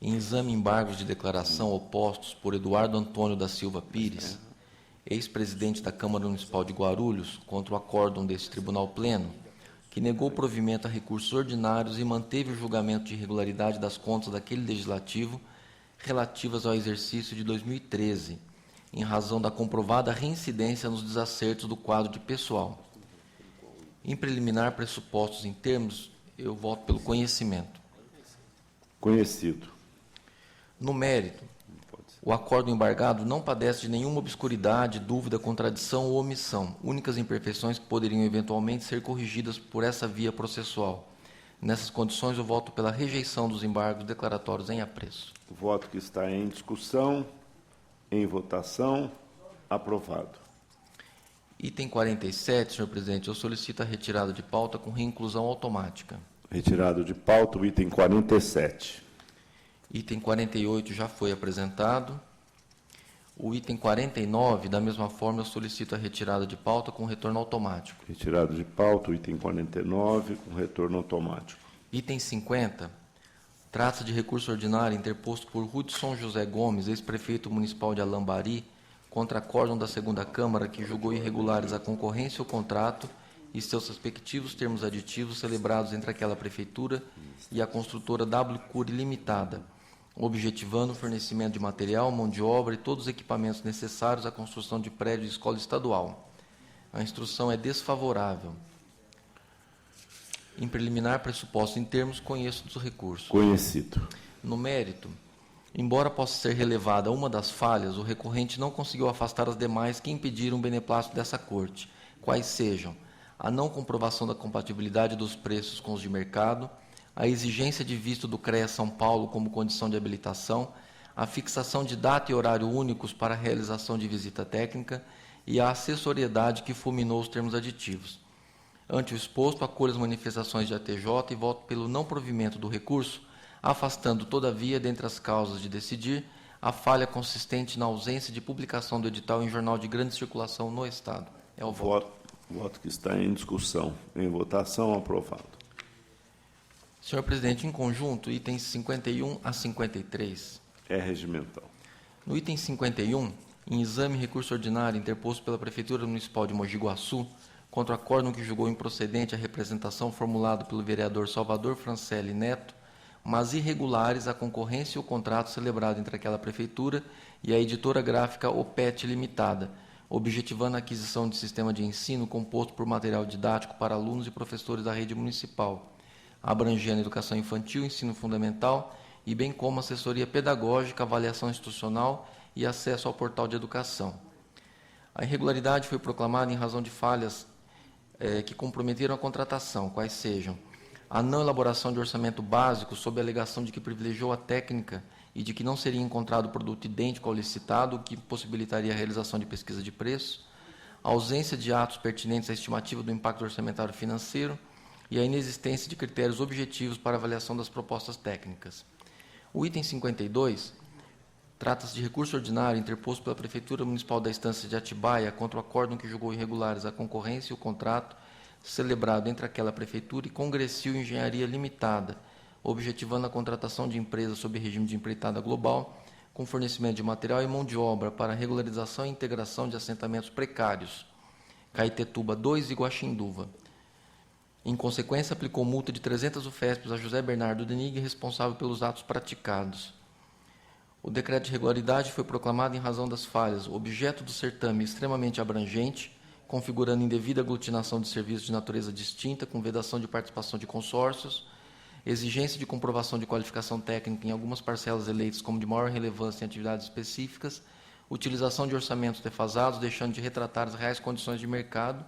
Em exame embargos de declaração opostos por Eduardo Antônio da Silva Pires, ex-presidente da Câmara Municipal de Guarulhos, contra o acórdão deste Tribunal Pleno, que negou provimento a recursos ordinários e manteve o julgamento de irregularidade das contas daquele legislativo relativas ao exercício de 2013, em razão da comprovada reincidência nos desacertos do quadro de pessoal. Em preliminar pressupostos em termos, eu voto pelo conhecimento. Conhecido. No mérito, o acórdão embargado não padece de nenhuma obscuridade, dúvida, contradição ou omissão, únicas imperfeições que poderiam eventualmente ser corrigidas por essa via processual. Nessas condições, eu voto pela rejeição dos embargos declaratórios em apreço. O voto que está em discussão, em votação, aprovado. Item 47, senhor presidente, eu solicito a retirada de pauta com reinclusão automática. Retirado de pauta o item 47. Item 48 já foi apresentado. O item 49, da mesma forma, eu solicito a retirada de pauta com retorno automático. Retirado de pauta o item 49, com retorno automático. Item 50, trata de recurso ordinário interposto por Hudson José Gomes, ex-prefeito municipal de Alambari, contra acórdão da segunda Câmara que julgou irregulares a concorrência ou contrato e seus respectivos termos aditivos celebrados entre aquela prefeitura e a construtora W Cury Limitada, objetivando o fornecimento de material, mão de obra e todos os equipamentos necessários à construção de prédio de escola estadual. A instrução é desfavorável. Em preliminar pressuposto em termos, conheço do recurso. Conhecido. No mérito, embora possa ser relevada uma das falhas, o recorrente não conseguiu afastar as demais que impediram o beneplácito dessa Corte, quais sejam a não comprovação da compatibilidade dos preços com os de mercado, a exigência de visto do CREA São Paulo como condição de habilitação, a fixação de data e horário únicos para a realização de visita técnica e a assessoriedade que fulminou os termos aditivos. Ante o exposto, acolho as manifestações de ATJ e voto pelo não provimento do recurso, afastando, todavia, dentre as causas de decidir, a falha consistente na ausência de publicação do edital em jornal de grande circulação no Estado. É o voto. Voto que está em discussão. Em votação, aprovado. Senhor presidente, em conjunto, itens 51 a 53. É regimental. No item 51, em exame e recurso ordinário interposto pela Prefeitura Municipal de Mogi Guaçu, contra o acórdão que julgou improcedente a representação formulada pelo vereador Salvador Francelli Neto, mas irregulares a concorrência e o contrato celebrado entre aquela Prefeitura e a editora gráfica OPET Limitada, objetivando a aquisição de sistema de ensino composto por material didático para alunos e professores da rede municipal, abrangendo educação infantil, ensino fundamental e bem como assessoria pedagógica, avaliação institucional e acesso ao portal de educação. A irregularidade foi proclamada em razão de falhas que comprometeram a contratação, quais sejam a não elaboração de orçamento básico sob a alegação de que privilegiou a técnica e de que não seria encontrado produto idêntico ao licitado, o que possibilitaria a realização de pesquisa de preço, a ausência de atos pertinentes à estimativa do impacto orçamentário financeiro e a inexistência de critérios objetivos para avaliação das propostas técnicas. O item 52 trata-se de recurso ordinário interposto pela Prefeitura Municipal da Estância de Atibaia contra o acórdão que julgou irregulares a concorrência e o contrato celebrado entre aquela Prefeitura e Congressil Engenharia Limitada, objetivando a contratação de empresas sob regime de empreitada global, com fornecimento de material e mão de obra para regularização e integração de assentamentos precários, Caetetuba 2 e Guaxinduva. Em consequência, aplicou multa de 300 UFESPs a José Bernardo Denig, responsável pelos atos praticados. O decreto de regularidade foi proclamado em razão das falhas, objeto do certame extremamente abrangente, configurando indevida aglutinação de serviços de natureza distinta, com vedação de participação de consórcios, exigência de comprovação de qualificação técnica em algumas parcelas eleitas como de maior relevância em atividades específicas, utilização de orçamentos defasados, deixando de retratar as reais condições de mercado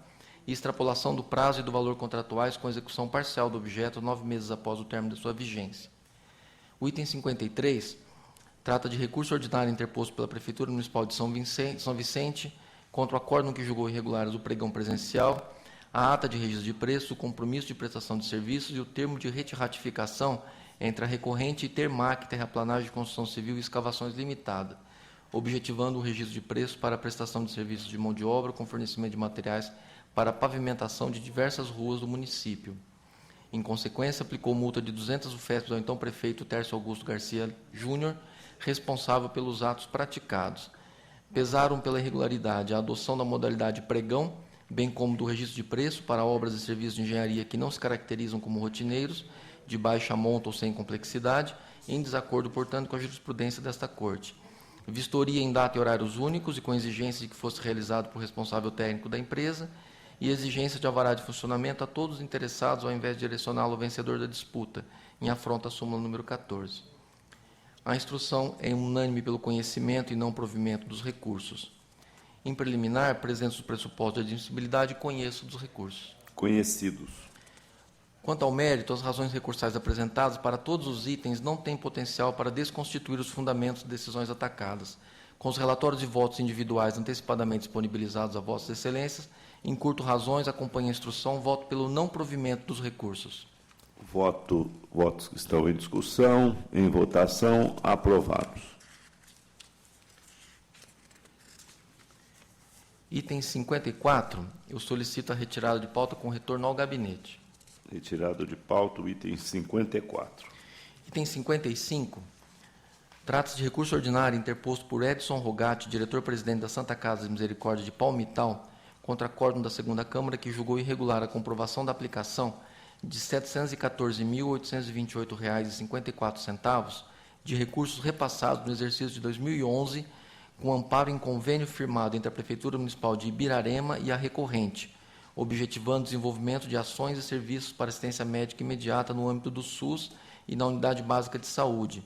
e extrapolação do prazo e do valor contratuais com execução parcial do objeto 9 meses após o término de sua vigência. O item 53 trata de recurso ordinário interposto pela Prefeitura Municipal de São Vicente contra o acórdão que julgou irregulares o pregão presencial, a ata de registro de preço, o compromisso de prestação de serviços e o termo de ratificação entre a recorrente e Termac, Terraplanagem de Construção Civil e Escavações Limitada, objetivando o registro de preço para a prestação de serviços de mão de obra com fornecimento de materiais para a pavimentação de diversas ruas do município. Em consequência, aplicou multa de 200 UFESPs ao então prefeito Tércio Augusto Garcia Júnior, responsável pelos atos praticados. Pesaram pela irregularidade a adoção da modalidade pregão, bem como do registro de preço para obras e serviços de engenharia que não se caracterizam como rotineiros, de baixa monta ou sem complexidade, em desacordo, portanto, com a jurisprudência desta Corte. Vistoria em data e horários únicos e com exigência de que fosse realizado por responsável técnico da empresa e exigência de alvará de funcionamento a todos os interessados ao invés de direcioná-lo ao vencedor da disputa, em afronta à súmula número 14. A instrução é unânime pelo conhecimento e não provimento dos recursos. Em preliminar, presentes os pressupostos de admissibilidade, conheço dos recursos. Conhecidos. Quanto ao mérito, as razões recursais apresentadas para todos os itens não têm potencial para desconstituir os fundamentos de decisões atacadas. Com os relatórios de votos individuais antecipadamente disponibilizados a Vossas Excelências, encurto razões, acompanho a instrução, voto pelo não provimento dos recursos. Votos que estão em discussão, em votação, aprovados. Item 54, eu solicito a retirada de pauta com retorno ao gabinete. Retirado de pauta o item 54. Item 55, trata-se de recurso ordinário interposto por Edson Rogatti, diretor-presidente da Santa Casa de Misericórdia de Palmital, contra acórdão da segunda Câmara que julgou irregular a comprovação da aplicação de R$ 714.828,54 de recursos repassados no exercício de 2011, com amparo em convênio firmado entre a Prefeitura Municipal de Ibirarema e a recorrente, objetivando o desenvolvimento de ações e serviços para assistência médica imediata no âmbito do SUS e na Unidade Básica de Saúde,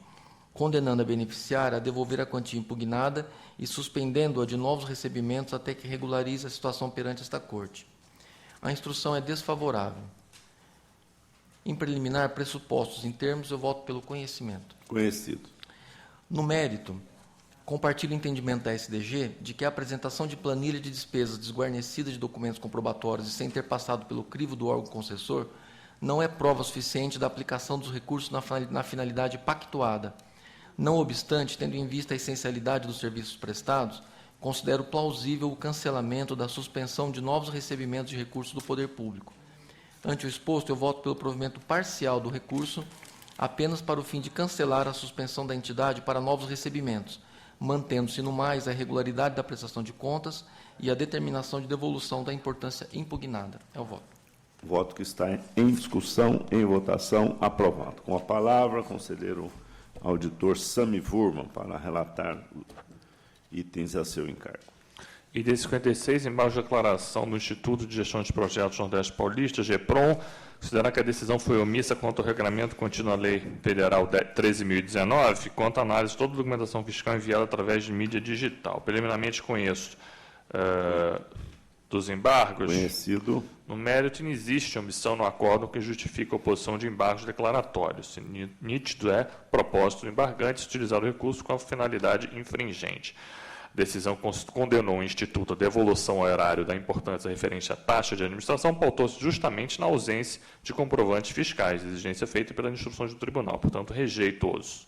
condenando a beneficiária a devolver a quantia impugnada e suspendendo-a de novos recebimentos até que regularize a situação perante esta Corte. A instrução é desfavorável. Em preliminar, pressupostos em termos, eu voto pelo conhecimento. Conhecido. No mérito, compartilho o entendimento da SDG de que a apresentação de planilha de despesas desguarnecida de documentos comprobatórios e sem ter passado pelo crivo do órgão concessor não é prova suficiente da aplicação dos recursos na finalidade pactuada. Não obstante, tendo em vista a essencialidade dos serviços prestados, considero plausível o cancelamento da suspensão de novos recebimentos de recursos do poder público. Ante o exposto, eu voto pelo provimento parcial do recurso, apenas para o fim de cancelar a suspensão da entidade para novos recebimentos, mantendo-se no mais a regularidade da prestação de contas e a determinação de devolução da importância impugnada. É o voto. Voto que está em discussão, em votação, aprovado. Com a palavra, conselheiro auditor Sami Furman, para relatar itens a seu encargo. Item 56, embaixo de declaração do Instituto de Gestão de Projetos Nordeste Paulista, GEPROM, considerar que a decisão foi omissa quanto ao regulamento contínuo à Lei Federal 13.019, quanto à análise de toda a documentação fiscal enviada através de mídia digital. Preliminarmente conheço dos embargos. Conhecido. No mérito, não existe omissão no acórdão que justifique a oposição de embargos declaratórios. Nítido é propósito do embargante utilizar o recurso com a finalidade infringente. A decisão condenou o Instituto à devolução ao erário da importância referente à taxa de administração, pautou-se justamente na ausência de comprovantes fiscais, exigência feita pelas instruções do tribunal. Portanto, rejeito-os.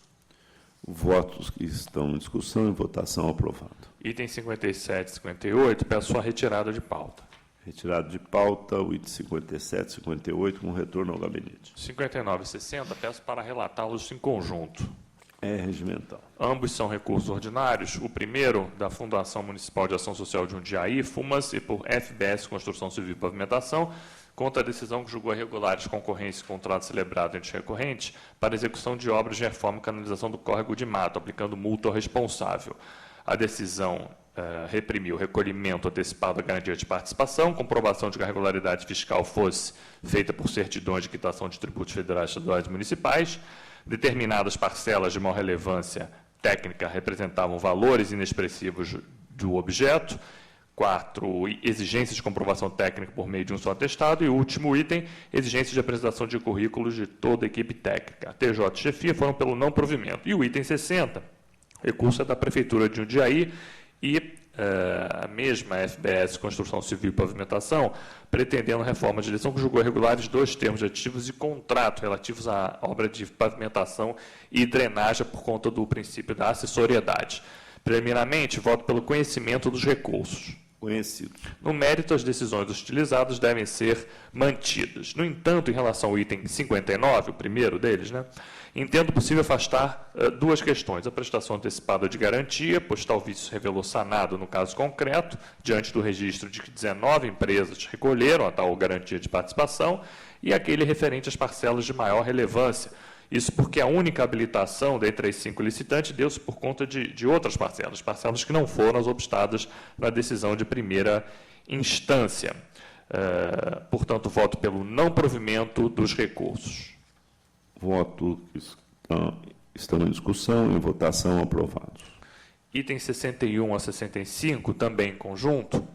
Votos que estão em discussão e votação aprovado. Item 57 e 58, peço a retirada de pauta. Retirado de pauta o item 57 e 58, com retorno ao gabinete. 59 e 60, peço para relatá-los em conjunto. É regimental. Ambos são recursos ordinários. O primeiro, da Fundação Municipal de Ação Social de Jundiaí, FUMAS, e por FBS Construção Civil e Pavimentação, contra a decisão que julgou irregulares concorrência e contrato celebrado entre recorrentes para execução de obras de reforma e canalização do córrego de mato, aplicando multa ao responsável. A decisão reprimiu o recolhimento antecipado da garantia de participação, comprovação de que a regularidade fiscal fosse feita por certidões de quitação de tributos federais, estaduais e municipais. Determinadas parcelas de maior relevância técnica representavam valores inexpressivos do objeto. 4, exigências de comprovação técnica por meio de um só atestado. E o último item, exigências de apresentação de currículos de toda a equipe técnica. A TJ e chefia foram pelo não provimento. E o item 60, recurso é da Prefeitura de Jundiaí e a mesma FBS Construção Civil e Pavimentação, pretendendo reforma de direção que julgou irregulares 2 termos aditivos e contrato relativos à obra de pavimentação e drenagem por conta do princípio da acessoriedade. Preliminarmente, voto pelo conhecimento dos recursos. Conhecido. No mérito, as decisões utilizadas devem ser mantidas. No entanto, em relação ao item 59, o primeiro deles, entendo possível afastar 2 questões. A prestação antecipada de garantia, pois tal vício revelou sanado no caso concreto, diante do registro de que 19 empresas recolheram a tal garantia de participação, e aquele referente às parcelas de maior relevância. Isso porque a única habilitação dentre as 5 licitantes deu-se por conta de outras parcelas que não foram as optadas na decisão de primeira instância. Portanto, voto pelo não provimento dos recursos. Voto que estão em discussão e em votação aprovados. Item 61 a 65, também em conjunto.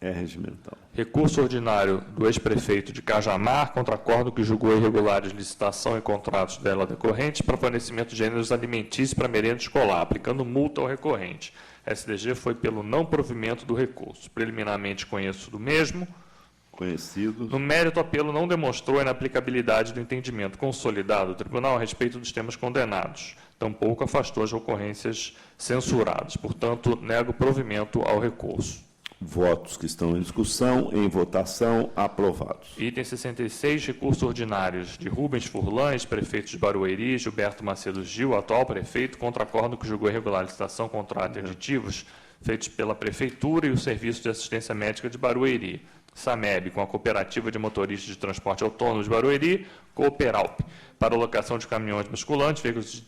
É regimental. Recurso ordinário do ex-prefeito de Cajamar contra acordo que julgou irregulares licitação e contratos dela decorrentes para fornecimento de gêneros alimentícios para merenda escolar, aplicando multa ao recorrente. SDG foi pelo não provimento do recurso. Preliminarmente conheço do mesmo. Conhecido. No mérito, o apelo não demonstrou a inaplicabilidade do entendimento consolidado do tribunal a respeito dos temas condenados. Tampouco afastou as ocorrências censuradas. Portanto, nego provimento ao recurso. Votos que estão em discussão, em votação, aprovados. Item 66, recursos ordinários de Rubens Furlan, ex-prefeito de Barueri, Gilberto Macedo Gil, atual prefeito, contra acordo que julgou irregular licitação, contrato e aditivos feitos pela Prefeitura e o Serviço de Assistência Médica de Barueri, SAMEB, com a Cooperativa de Motoristas de Transporte Autônomo de Barueri, Cooperalp, para alocação de caminhões basculantes, veículos de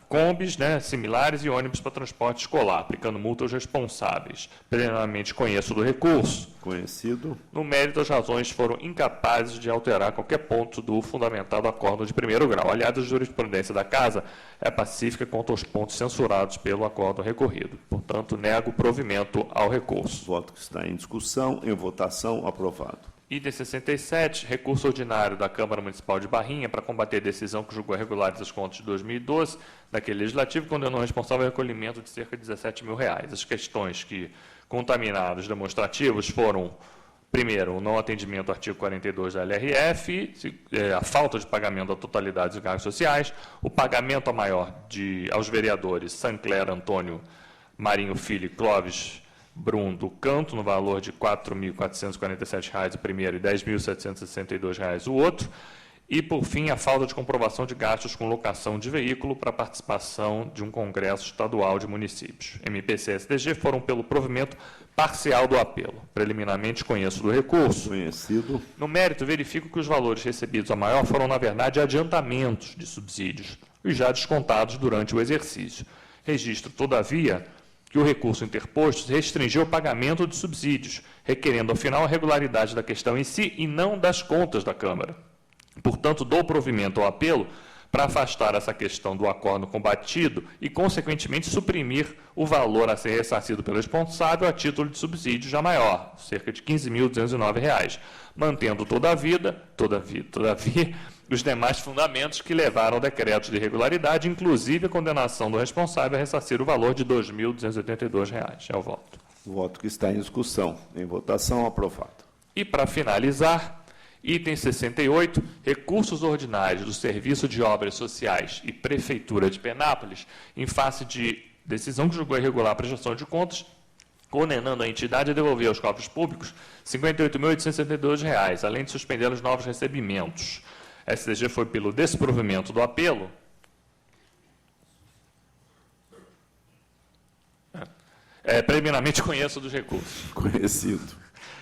combis, similares e ônibus para transporte escolar, aplicando multa aos responsáveis. Plenamente conheço do recurso. Conhecido. No mérito, as razões foram incapazes de alterar qualquer ponto do fundamentado acórdão de primeiro grau. Aliás, a jurisprudência da Casa é pacífica quanto aos pontos censurados pelo acórdão recorrido. Portanto, nego provimento ao recurso. Voto que está em discussão, em votação, aprovado. Item 67, recurso ordinário da Câmara Municipal de Barrinha para combater a decisão que julgou irregulares as contas de 2012 daquele legislativo e condenou o responsável ao recolhimento de cerca de R$17 mil. As questões que contaminaram os demonstrativos foram, primeiro, o não atendimento ao artigo 42 da LRF, a falta de pagamento da totalidade dos encargos sociais, o pagamento a maior aos vereadores Sancler Antônio Marinho Filho e Clóvis Brum do Canto, no valor de R$ 4.447 o primeiro e R$ 10.762 o outro. E, por fim, a falta de comprovação de gastos com locação de veículo para participação de um congresso estadual de municípios. MPC e SDG foram pelo provimento parcial do apelo. Preliminarmente, conheço do recurso. Conhecido. No mérito, verifico que os valores recebidos a maior foram, na verdade, adiantamentos de subsídios, os já descontados durante o exercício. Registro, todavia, que o recurso interposto restringiu o pagamento de subsídios, requerendo, afinal, a regularidade da questão em si e não das contas da Câmara. Portanto, dou provimento ao apelo para afastar essa questão do acordo combatido e, consequentemente, suprimir o valor a ser ressarcido pelo responsável a título de subsídio já maior, cerca de R$ 15.209, mantendo, todavia, os demais fundamentos que levaram ao decreto de irregularidade, inclusive a condenação do responsável a ressarcir o valor de R$ 2.282. É o voto. O voto que está em discussão. Em votação, aprovado. E, para finalizar, item 68, recursos ordinários do Serviço de Obras Sociais e Prefeitura de Penápolis, em face de decisão que julgou irregular a prestação de contas, condenando a entidade a devolver aos cofres públicos R$ 58.872, além de suspender os novos recebimentos. A SDG foi pelo desprovimento do apelo. Preliminarmente conheço dos recursos. Conhecido.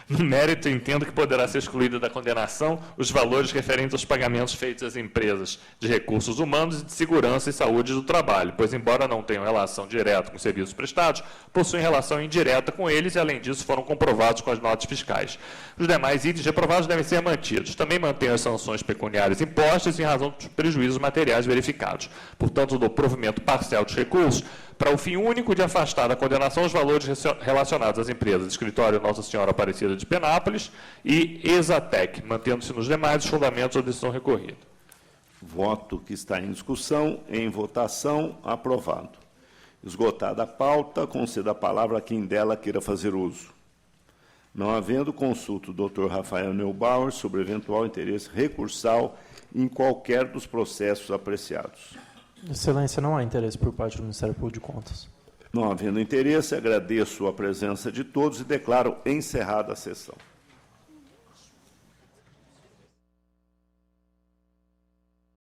No mérito, entendo que poderá ser excluída da condenação os valores referentes aos pagamentos feitos às empresas de recursos humanos e de segurança e saúde do trabalho, pois, embora não tenham relação direta com os serviços prestados, possuem relação indireta com eles e, além disso, foram comprovados com as notas fiscais. Os demais itens reprovados devem ser mantidos. Também mantenho as sanções pecuniárias impostas em razão dos prejuízos materiais verificados. Portanto, dou provimento parcial dos recursos para o fim único de afastar da condenação os valores relacionados às empresas Escritório Nossa Senhora Aparecida de Penápolis e Exatec, mantendo-se nos demais os fundamentos da decisão recorrida. Voto que está em discussão, em votação, aprovado. Esgotada a pauta, conceda a palavra a quem dela queira fazer uso. Não havendo, consulto o Dr. Rafael Neubauer sobre eventual interesse recursal em qualquer dos processos apreciados. Excelência, não há interesse por parte do Ministério Público de Contas. Não havendo interesse, agradeço a presença de todos e declaro encerrada a sessão.